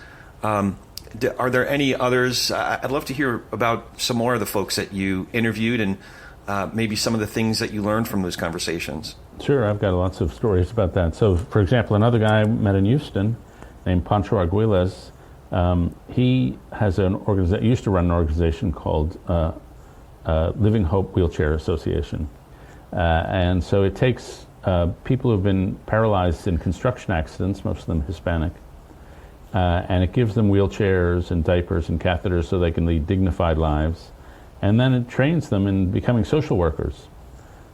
Are there any others? I'd love to hear about some more of the folks that you interviewed and maybe some of the things that you learned from those conversations. Sure, I've got lots of stories about that. So, for example, another guy I met in Houston named Pancho Arguelles, he has used to run an organization called Living Hope Wheelchair Association. And so it takes people who have been paralyzed in construction accidents, most of them Hispanic, and it gives them wheelchairs and diapers and catheters so they can lead dignified lives. And then it trains them in becoming social workers.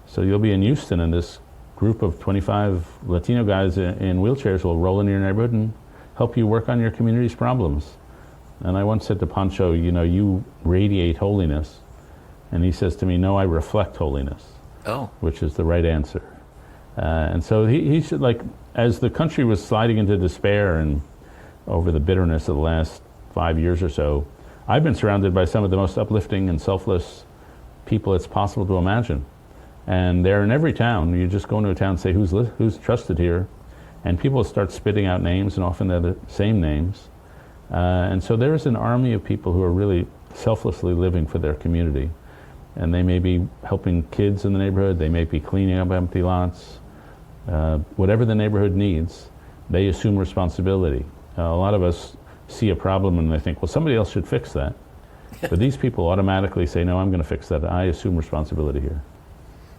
So you'll be in Houston and this group of 25 Latino guys in wheelchairs will roll into your neighborhood and help you work on your community's problems. And I once said to Pancho, you radiate holiness. And he says to me, no, I reflect holiness. Oh. Which is the right answer. And so he should, as the country was sliding into despair and over the bitterness of the last 5 years or so, I've been surrounded by some of the most uplifting and selfless people it's possible to imagine. And they're in every town. You just go into a town and say, who's trusted here? And people start spitting out names, and often they're the same names. And so there is an army of people who are really selflessly living for their community. And they may be helping kids in the neighborhood, they may be cleaning up empty lots. Whatever the neighborhood needs, they assume responsibility. A lot of us see a problem and they think, well, somebody else should fix that. But these people automatically say, no, I'm going to fix that. I assume responsibility here.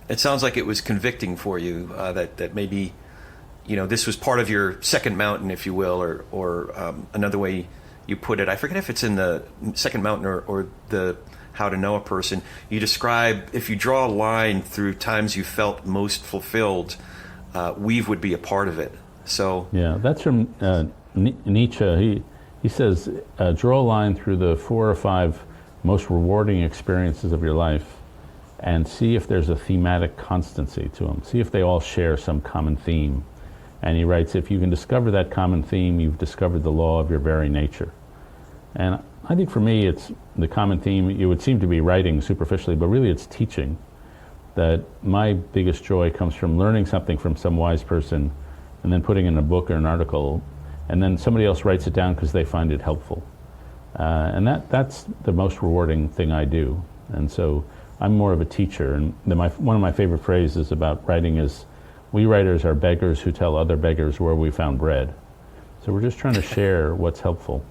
It sounds like it was convicting for you that maybe, this was part of your second mountain, if you will, or another way you put it. I forget if it's in the second mountain or the How to Know a Person. You describe, if you draw a line through times you felt most fulfilled, Weave would be a part of it. So yeah, that's from Nietzsche. He says, draw a line through the 4 or 5 most rewarding experiences of your life and see if there's a thematic constancy to them. See if they all share some common theme. And he writes, if you can discover that common theme, you've discovered the law of your very nature. And I think for me, it's the common theme. It would seem to be writing superficially, but really it's teaching. That my biggest joy comes from learning something from some wise person and then putting it in a book or an article, and then somebody else writes it down because they find it helpful. And that's the most rewarding thing I do. And so I'm more of a teacher. And one of my favorite phrases about writing is, we writers are beggars who tell other beggars where we found bread. So we're just trying to share what's helpful.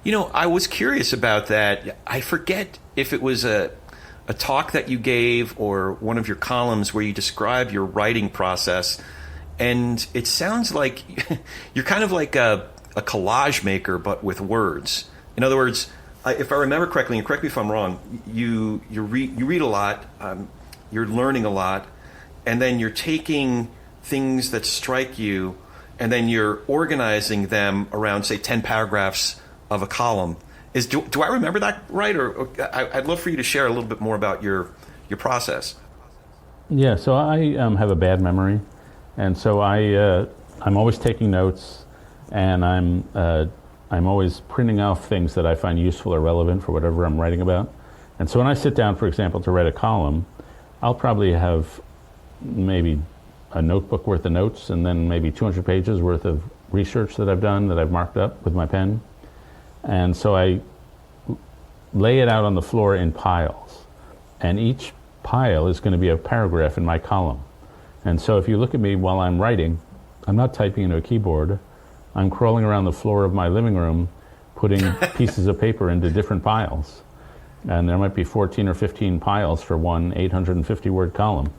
I was curious about that. I forget if it was a talk that you gave or one of your columns where you describe your writing process, and it sounds like you're kind of like a collage maker, but with words. In other words, if I remember correctly, and correct me if I'm wrong, you read a lot, you're learning a lot, and then you're taking things that strike you, and then you're organizing them around, say, 10 paragraphs of a column. Do I remember that right? Or I'd love for you to share a little bit more about your process. Yeah, so I have a bad memory, and so I'm always taking notes, and I'm always printing off things that I find useful or relevant for whatever I'm writing about. And so when I sit down, for example, to write a column, I'll probably have maybe a notebook worth of notes and then maybe 200 pages worth of research that I've done that I've marked up with my pen. And so I lay it out on the floor in piles. And each pile is going to be a paragraph in my column. And so if you look at me while I'm writing, I'm not typing into a keyboard. I'm crawling around the floor of my living room, putting pieces of paper into different piles. And there might be 14 or 15 piles for one 850-word column.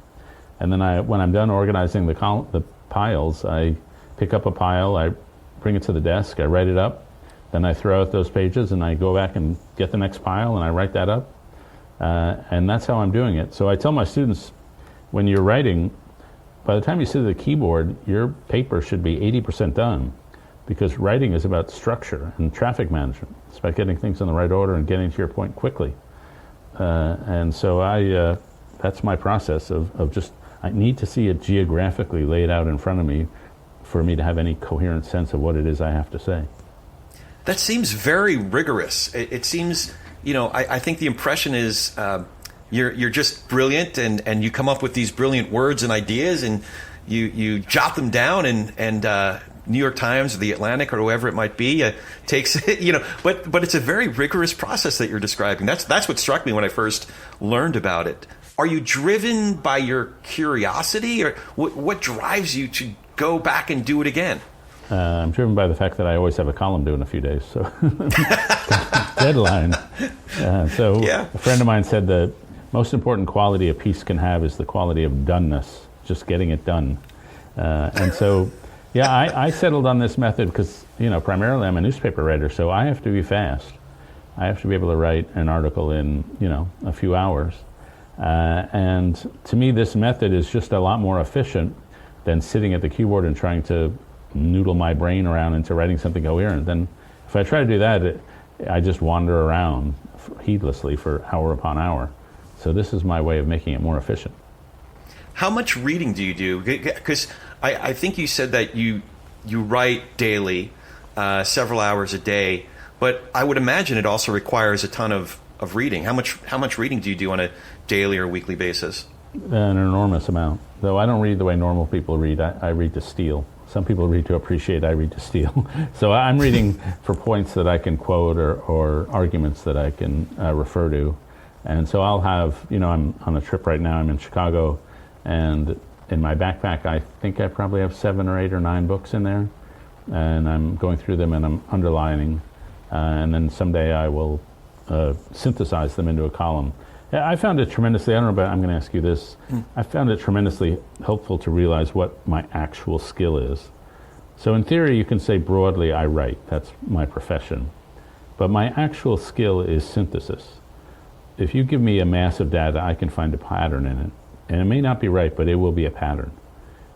And then when I'm done organizing the piles, I pick up a pile, I bring it to the desk, I write it up, then I throw out those pages and I go back and get the next pile and I write that up. And that's how I'm doing it. So I tell my students, when you're writing, by the time you sit at the keyboard, your paper should be 80% done, because writing is about structure and traffic management. It's about getting things in the right order and getting to your point quickly. And so that's my process of just, I need to see it geographically laid out in front of me for me to have any coherent sense of what it is I have to say. That seems very rigorous. It seems, I think the impression is you're just brilliant and you come up with these brilliant words and ideas and you jot them down and New York Times or the Atlantic or whoever it might be takes but it's a very rigorous process that you're describing. That's what struck me when I first learned about it. Are you driven by your curiosity, or what drives you to go back and do it again? I'm driven by the fact that I always have a column due in a few days, so deadline. A friend of mine said the most important quality a piece can have is the quality of doneness, just getting it done. And so, I settled on this method because, primarily I'm a newspaper writer, so I have to be fast. I have to be able to write an article in, a few hours. And to me, this method is just a lot more efficient than sitting at the keyboard and trying to noodle my brain around into writing something coherent. Then if I try to do that, I just wander around heedlessly for hour upon hour. So this is my way of making it more efficient. How much reading do you do? Because I think you said that you write daily, several hours a day, but I would imagine it also requires a ton of reading. How much reading do you do on a daily or weekly basis? An enormous amount. Though I don't read the way normal people read. I read to steal. Some people read to appreciate, I read to steal. So I'm reading for points that I can quote or arguments that I can refer to. And so I'll have, I'm on a trip right now, I'm in Chicago, and in my backpack I think I probably have 7 or 8 or 9 books in there, and I'm going through them and I'm underlining, and then someday I will synthesize them into a column. I found it tremendously, I don't know, but I'm going to ask you this. I found it tremendously helpful to realize what my actual skill is. So in theory, you can say broadly, I write. That's my profession. But my actual skill is synthesis. If you give me a mass of data, I can find a pattern in it. And it may not be right, but it will be a pattern.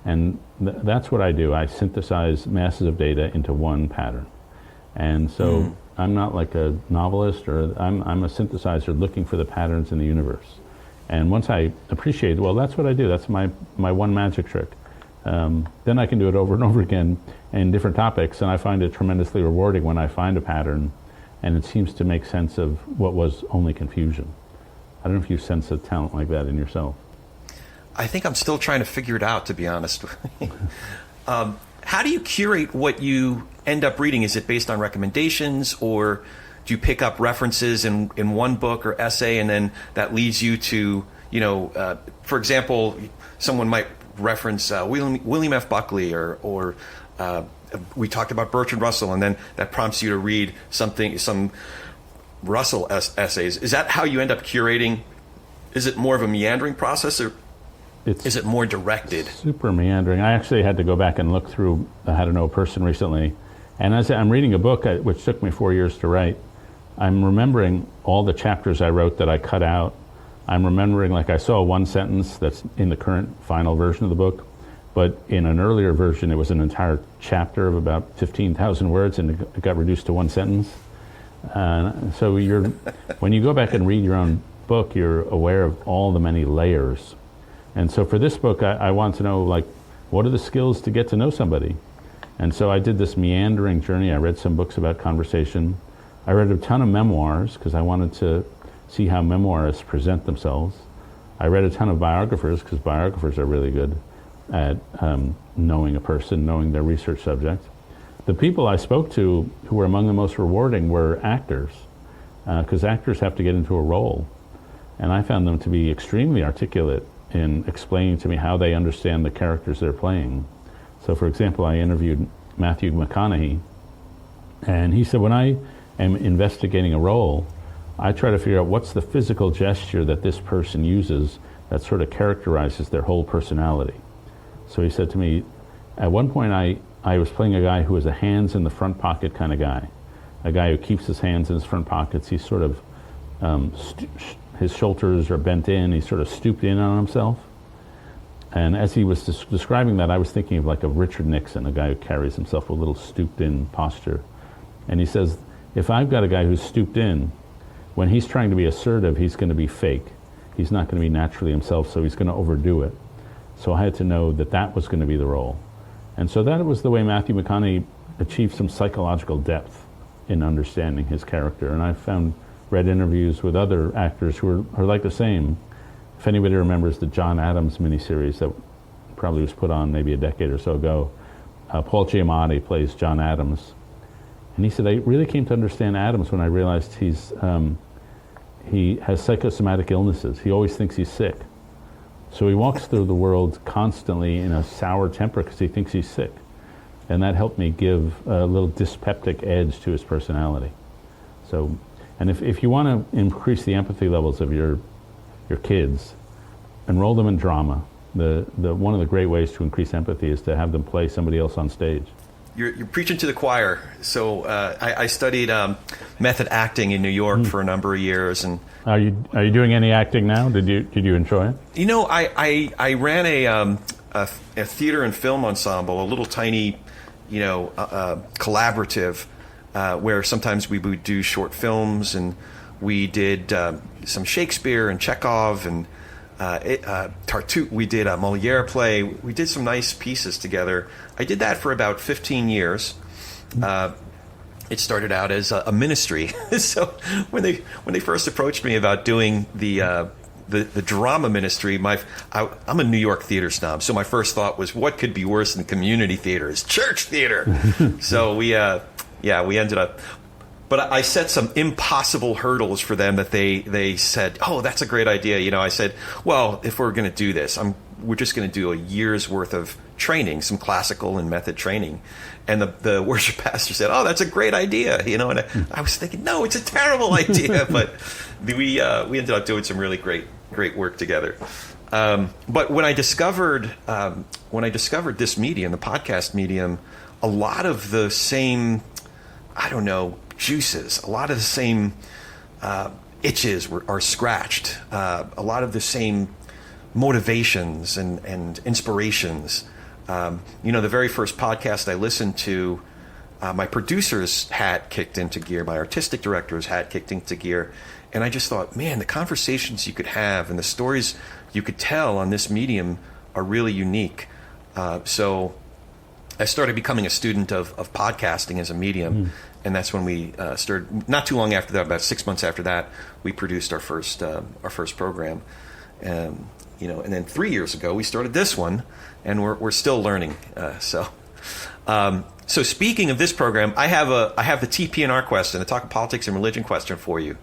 And that's what I do. I synthesize masses of data into one pattern. And so I'm not like a novelist, or I'm a synthesizer looking for the patterns in the universe. And once I appreciate, well, that's what I do. That's my one magic trick. Then I can do it over and over again in different topics, and I find it tremendously rewarding when I find a pattern and it seems to make sense of what was only confusion. I don't know if you sense a talent like that in yourself. I think I'm still trying to figure it out, to be honest. How do you curate what you end up reading? Is it based on recommendations, or do you pick up references in one book or essay, and then that leads you to, for example, someone might reference William F. Buckley, or we talked about Bertrand Russell, and then that prompts you to read some Russell essays. Is that how you end up curating? Is it more of a meandering process, or is it more directed? Super meandering. I actually had to go back and look through How to Know a Person recently, and as I'm reading a book which took me 4 years to write, I'm remembering all the chapters I wrote that I cut out. I'm remembering, like, I saw one sentence that's in the current final version of the book, but in an earlier version it was an entire chapter of about 15,000 words, and it got reduced to one sentence. So when you go back and read your own book, you're aware of all the many layers. And so for this book, I want to know, like, what are the skills to get to know somebody? And so I did this meandering journey. I read some books about conversation. I read a ton of memoirs because I wanted to see how memoirists present themselves. I read a ton of biographers because biographers are really good at knowing a person, knowing their research subject. The people I spoke to who were among the most rewarding were actors, because actors have to get into a role. And I found them to be extremely articulate in explaining to me how they understand the characters they're playing. So, for example, I interviewed Matthew McConaughey. And he said, when I am investigating a role, I try to figure out what's the physical gesture that this person uses that sort of characterizes their whole personality. So he said to me, at one point I was playing a guy who was a hands in the front pocket kind of guy, a guy who keeps his hands in his front pockets. He's sort of, his shoulders are bent in, he's sort of stooped in on himself. And as he was describing that, I was thinking of like a Richard Nixon, a guy who carries himself with a little stooped in posture. And he says, if I've got a guy who's stooped in, when he's trying to be assertive, he's going to be fake. He's not going to be naturally himself, so he's going to overdo it. So I had to know that that was going to be the role. And so that was the way Matthew McConaughey achieved some psychological depth in understanding his character. And I've read interviews with other actors who are like the same. If anybody remembers the John Adams miniseries that probably was put on maybe a decade or so ago, Paul Giamatti plays John Adams. And he said, I really came to understand Adams when I realized he has psychosomatic illnesses. He always thinks he's sick. So he walks through the world constantly in a sour temper because he thinks he's sick. And that helped me give a little dyspeptic edge to his personality. So, and if you want to increase the empathy levels of your kids, enroll them in drama. One of the great ways to increase empathy is to have them play somebody else on stage. You're preaching to the choir. So I studied method acting in New York for a number of years, and are you doing any acting now? Did you enjoy it? You know, I ran a theater and film ensemble, a little tiny, collaborative, where sometimes we would do short films, and we did some Shakespeare and Chekhov and Tartuffe. We did a Moliere play. We did some nice pieces together. I did that for about 15 years. It started out as a ministry. So when they first approached me about doing the drama ministry, I'm a New York theater snob. So my first thought was, what could be worse than community theater? Is church theater. So we ended up. But I set some impossible hurdles for them that they said, oh, that's a great idea. I said, well, if we're going to do this, we're just going to do a year's worth of training, some classical and method training. And the worship pastor said, oh, that's a great idea. And I was thinking, no, it's a terrible idea. But we ended up doing some really great work together. But when I discovered this medium, the podcast medium, a lot of the same, juices, a lot of the same itches are scratched, a lot of the same motivations and inspirations. The very first podcast I listened to, my producer's hat kicked into gear, my artistic director's hat kicked into gear, and I just thought, man, the conversations you could have and the stories you could tell on this medium are really unique. So I started becoming a student of podcasting as a medium, and that's when we started. Not too long after that, about 6 months after that, we produced our first program, and then 3 years ago we started this one, and we're still learning. So speaking of this program, I have the TP&R question, the Talk of Politics and Religion question for you.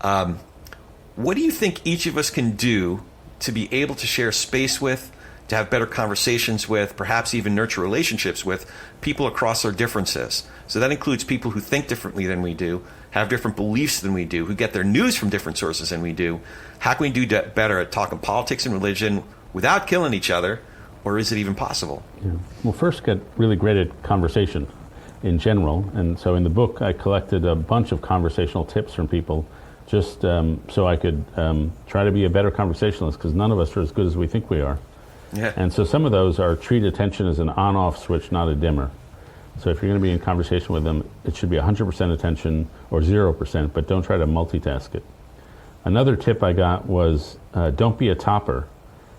What do you think each of us can do to be able to share space with, to have better conversations with, perhaps even nurture relationships with people across our differences? So that includes people who think differently than we do, have different beliefs than we do, who get their news from different sources than we do. How can we do better at talking politics and religion without killing each other, or is it even possible? Yeah. Well, first, get really great at conversation in general. And so in the book, I collected a bunch of conversational tips from people just so I could try to be a better conversationalist, because none of us are as good as we think we are. Yeah. And so some of those are treat attention as an on-off switch, not a dimmer. So if you're going to be in conversation with them, it should be 100% attention or 0%, but don't try to multitask it. Another tip I got was don't be a topper.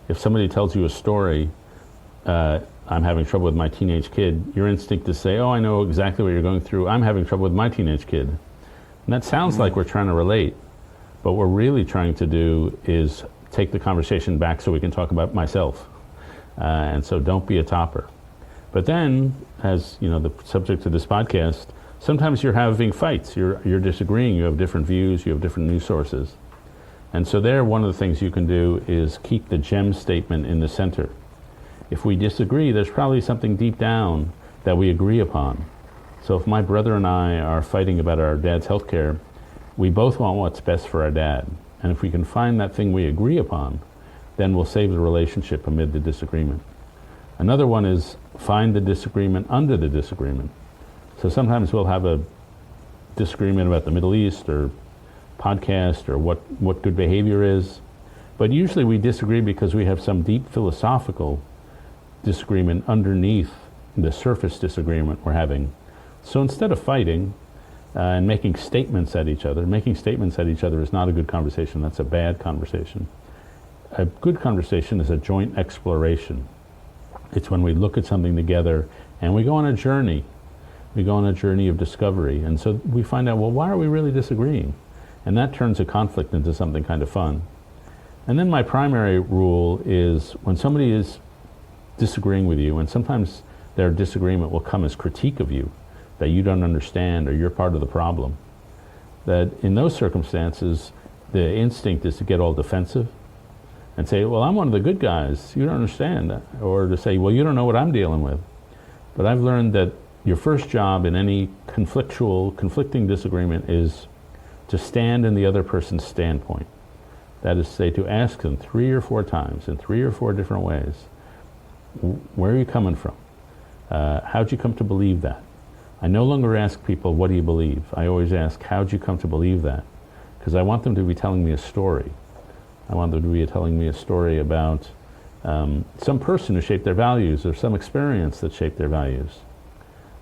If somebody tells you a story, I'm having trouble with my teenage kid, your instinct is to say, oh, I know exactly what you're going through. I'm having trouble with my teenage kid. And that sounds like we're trying to relate, but what we're really trying to do is take the conversation back so we can talk about myself. And so don't be a topper. But then, as the subject of this podcast, sometimes you're having fights, you're disagreeing, you have different views, you have different news sources. And so there, one of the things you can do is keep the gem statement in the center. If we disagree, there's probably something deep down that we agree upon. So if my brother and I are fighting about our dad's health care, we both want what's best for our dad. And if we can find that thing we agree upon, then we'll save the relationship amid the disagreement. Another one is find the disagreement under the disagreement. So sometimes we'll have a disagreement about the Middle East or podcast or what good behavior is. But usually we disagree because we have some deep philosophical disagreement underneath the surface disagreement we're having. So instead of fighting and making statements at each other is not a good conversation. That's a bad conversation. A good conversation is a joint exploration. It's when we look at something together and we go on a journey. We go on a journey of discovery. And so we find out, well, why are we really disagreeing? And that turns a conflict into something kind of fun. And then my primary rule is when somebody is disagreeing with you, and sometimes their disagreement will come as critique of you, that you don't understand or you're part of the problem, that in those circumstances, the instinct is to get all defensive and say, well, I'm one of the good guys, you don't understand. Or to say, well, you don't know what I'm dealing with. But I've learned that your first job in any conflicting disagreement is to stand in the other person's standpoint. That is to say, to ask them 3 or 4 times in 3 or 4 different ways, where are you coming from? How'd you come to believe that? I no longer ask people, what do you believe? I always ask, how'd you come to believe that? Because I want them to be telling me a story. I want them to be telling me a story about some person who shaped their values or some experience that shaped their values.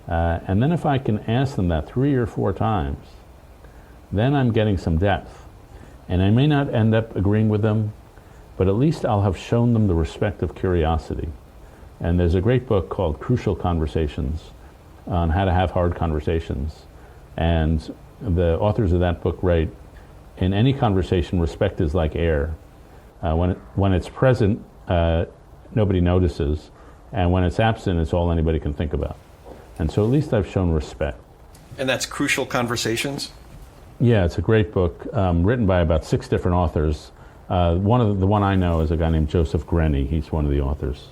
And then if I can ask them that 3 or 4 times, then I'm getting some depth. And I may not end up agreeing with them, but at least I'll have shown them the respect of curiosity. And there's a great book called Crucial Conversations on how to have hard conversations. And the authors of that book write, in any conversation, respect is like air. When it's present, nobody notices. And when it's absent, it's all anybody can think about. And so at least I've shown respect. And that's Crucial Conversations? Yeah, it's a great book written by about 6 different authors. The one I know is a guy named Joseph Grenny. He's one of the authors.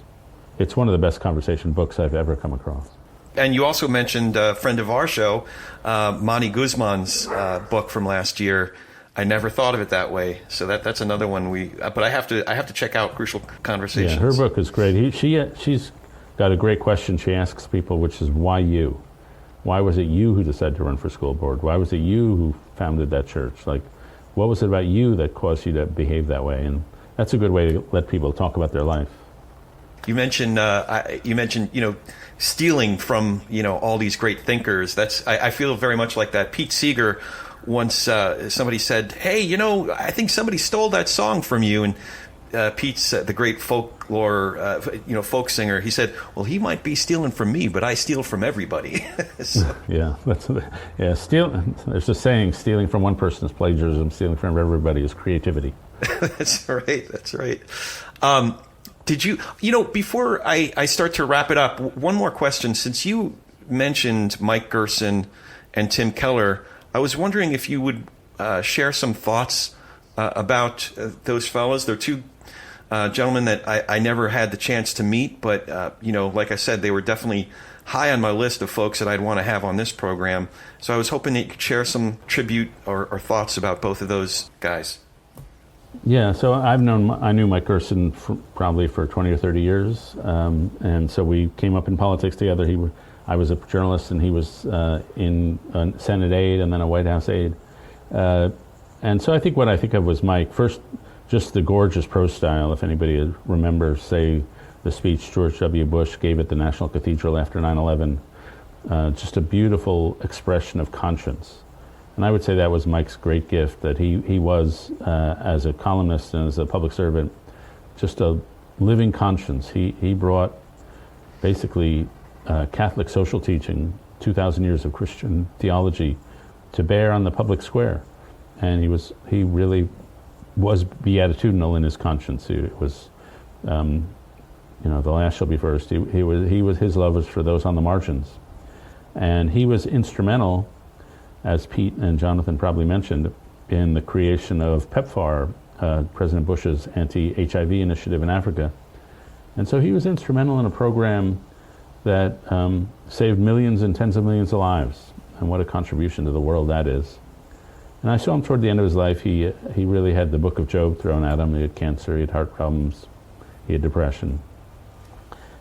It's one of the best conversation books I've ever come across. And you also mentioned a friend of our show, Mani Guzman's book from last year. I never thought of it that way. So that's another one but I have to check out Crucial Conversations. Yeah, her book is great. She's got a great question she asks people, which is, why you? Why was it you who decided to run for school board? Why was it you who founded that church? Like, what was it about you that caused you to behave that way? And that's a good way to let people talk about their life. You mentioned, stealing from, all these great thinkers. I feel very much like that. Pete Seeger once, somebody said, hey, I think somebody stole that song from you. And Pete's the great folklore, folk singer. He said, well, he might be stealing from me, but I steal from everybody. So. Yeah, there's a saying, stealing from one person is plagiarism, stealing from everybody is creativity. That's right. Did you, before I start to wrap it up, one more question. Since you mentioned Mike Gerson and Tim Keller, I was wondering if you would share some thoughts about those fellows. They're 2 gentlemen that I never had the chance to meet, but, like I said, they were definitely high on my list of folks that I'd want to have on this program. So I was hoping that you could share some tribute or thoughts about both of those guys. Yeah, so I knew Mike Gerson probably for 20 or 30 years, and so we came up in politics together. I was a journalist, and he was in a Senate aide and then a White House aide. And so I think what I think of was Mike, first, just the gorgeous prose style. If anybody remembers, say, the speech George W. Bush gave at the National Cathedral after 9/11, just a beautiful expression of conscience. And I would say that was Mike's great gift, that he was, as a columnist and as a public servant, just a living conscience. He brought basically Catholic social teaching, 2,000 years of Christian theology, to bear on the public square. And he really was beatitudinal in his conscience. It was, the last shall be first. His love was for those on the margins. And he was instrumental, as Pete and Jonathan probably mentioned, in the creation of PEPFAR, President Bush's anti-HIV initiative in Africa. And so he was instrumental in a program that saved millions and tens of millions of lives, and what a contribution to the world that is. And I saw him toward the end of his life. He really had the Book of Job thrown at him. He had cancer, he had heart problems, he had depression.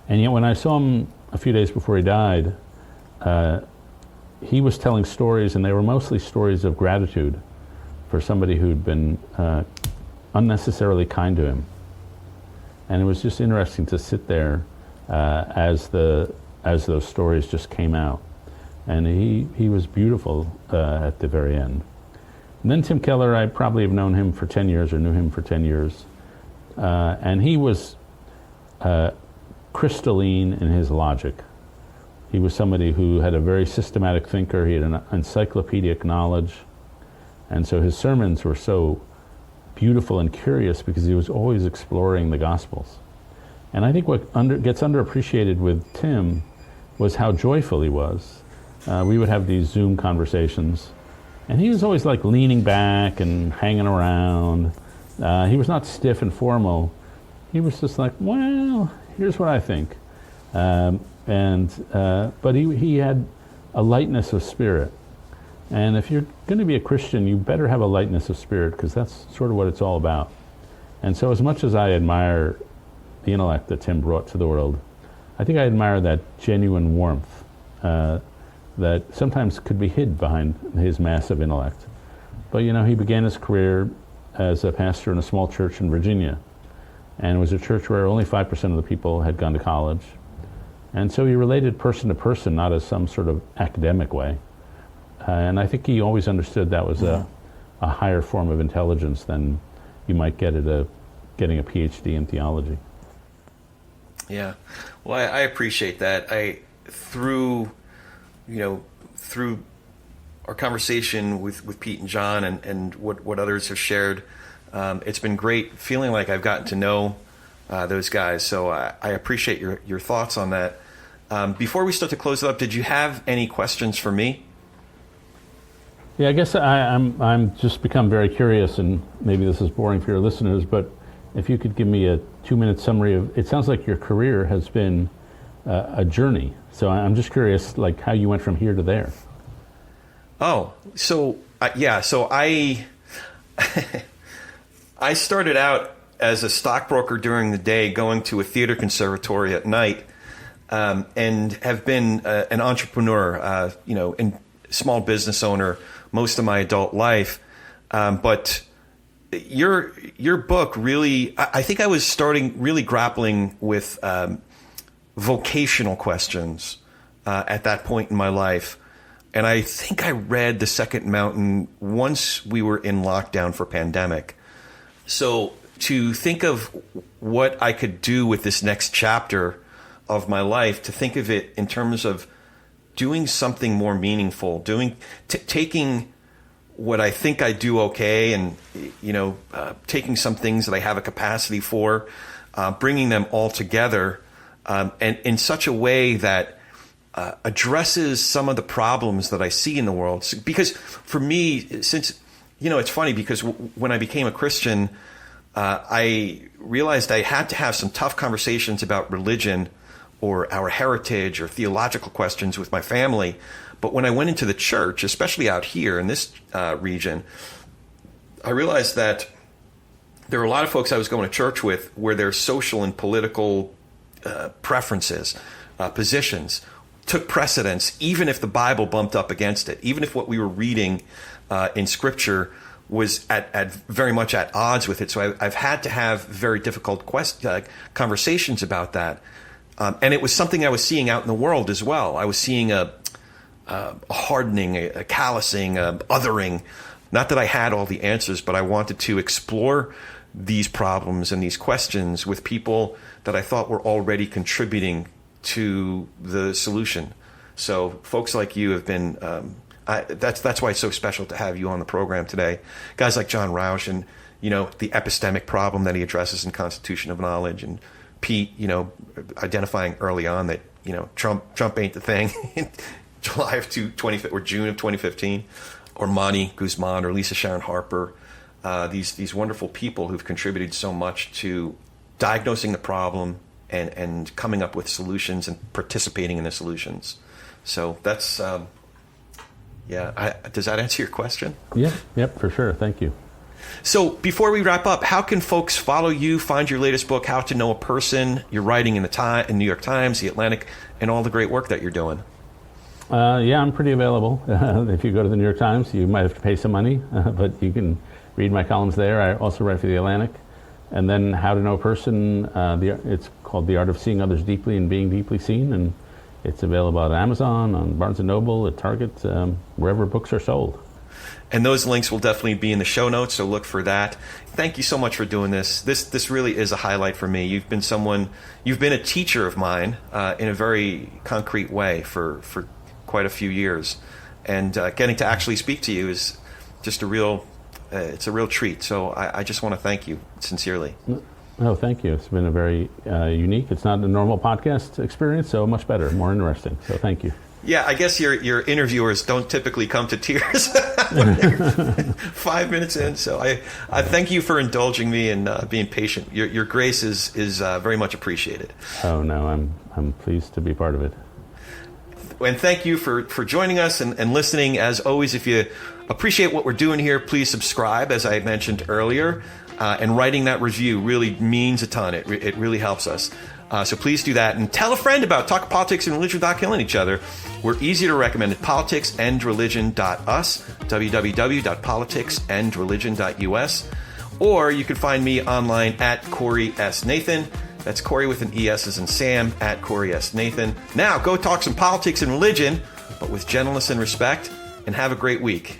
And yet when I saw him a few days before he died, he was telling stories, and they were mostly stories of gratitude for somebody who'd been unnecessarily kind to him. And it was just interesting to sit there as those stories just came out. And he was beautiful at the very end. And then Tim Keller, I probably have known him for 10 years, or knew him for 10 years. And he was crystalline in his logic. He was somebody who had a very systematic thinker. He had an encyclopedic knowledge. And so his sermons were so beautiful and curious because he was always exploring the Gospels. And I think what gets underappreciated with Tim was how joyful he was. We would have these Zoom conversations, and he was always like leaning back and hanging around. He was not stiff and formal. He was just like, well, here's what I think. But he had a lightness of spirit. And if you're going to be a Christian, you better have a lightness of spirit, because that's sort of what it's all about. And so as much as I admire the intellect that Tim brought to the world, I think I admire that genuine warmth that sometimes could be hid behind his massive intellect. But he began his career as a pastor in a small church in Virginia. And it was a church where only 5% of the people had gone to college. And so he related person to person, not as some sort of academic way. And I think he always understood that was a higher form of intelligence than you might get at getting a PhD in theology. Yeah, well, I appreciate that. Through our conversation with Pete and John and what others have shared, it's been great feeling like I've gotten to know those guys. So I appreciate your thoughts on that. Before we start to close it up, did you have any questions for me? Yeah, I guess I'm just become very curious, and maybe this is boring for your listeners, but if you could give me a 2-minute summary of, it sounds like your career has been a journey. So I'm just curious, like, how you went from here to there. Oh, so so I I started out as a stockbroker during the day, going to a theater conservatory at night, and have been an entrepreneur, and small business owner most of my adult life. But your book really, I think I was starting really grappling with vocational questions at that point in my life. And I think I read The Second Mountain once we were in lockdown for pandemic. So to think of what I could do with this next chapter of my life, to think of it in terms of doing something more meaningful, taking what I think I do okay, and taking some things that I have a capacity for, bringing them all together, and in such a way that addresses some of the problems that I see in the world. Because for me, since it's funny, because when I became a Christian, I realized I had to have some tough conversations about religion or our heritage or theological questions with my family. But when I went into the church, especially out here in this region, I realized that there were a lot of folks I was going to church with where their social and political preferences, positions, took precedence, even if the Bible bumped up against it, even if what we were reading in Scripture was at very much at odds with it. So I've had to have very difficult conversations about that. And it was something I was seeing out in the world as well. I was seeing a hardening, a callousing, othering. Not that I had all the answers, but I wanted to explore these problems and these questions with people that I thought were already contributing to the solution. So folks like you have been, that's why it's so special to have you on the program today. Guys like John Rausch, and, the epistemic problem that he addresses in Constitution of Knowledge, and Pete, identifying early on that, Trump ain't the thing in July of or June of 2015, or Monty Guzman or Lisa Sharon Harper, these wonderful people who've contributed so much to diagnosing the problem and coming up with solutions and participating in the solutions. So that's, does that answer your question? Yeah, yep, for sure. Thank you. So before we wrap up, how can folks follow you, find your latest book, How to Know a Person, your writing in in New York Times, The Atlantic, and all the great work that you're doing? I'm pretty available. If you go to the New York Times, you might have to pay some money, but you can read my columns there. I also write for The Atlantic. And then How to Know a Person, it's called The Art of Seeing Others Deeply and Being Deeply Seen, and it's available at Amazon, on Barnes & Noble, at Target, wherever books are sold. And those links will definitely be in the show notes, so look for that. Thank you so much for doing this. This really is a highlight for me. You've been a teacher of mine in a very concrete way for quite a few years. And getting to actually speak to you is just it's a real treat. So I just want to thank you sincerely. Oh, thank you. It's been a very unique, it's not a normal podcast experience, so much better, more interesting. So thank you. Yeah, I guess your interviewers don't typically come to tears 5 minutes in. So I thank you for indulging me and being patient. Your grace is very much appreciated. Oh no, I'm pleased to be part of it. And thank you for joining us and listening. As always, if you appreciate what we're doing here, please subscribe, as I mentioned earlier. And writing that review really means a ton. It really helps us. So please do that. And tell a friend about Talk Politics and Religion Without Killing Each Other. We're easy to recommend at politicsandreligion.us, www.politicsandreligion.us. Or you can find me online at Corey S. Nathan. That's Corey with an ES as in Sam, at Corey S. Nathan. Now go talk some politics and religion, but with gentleness and respect, and have a great week.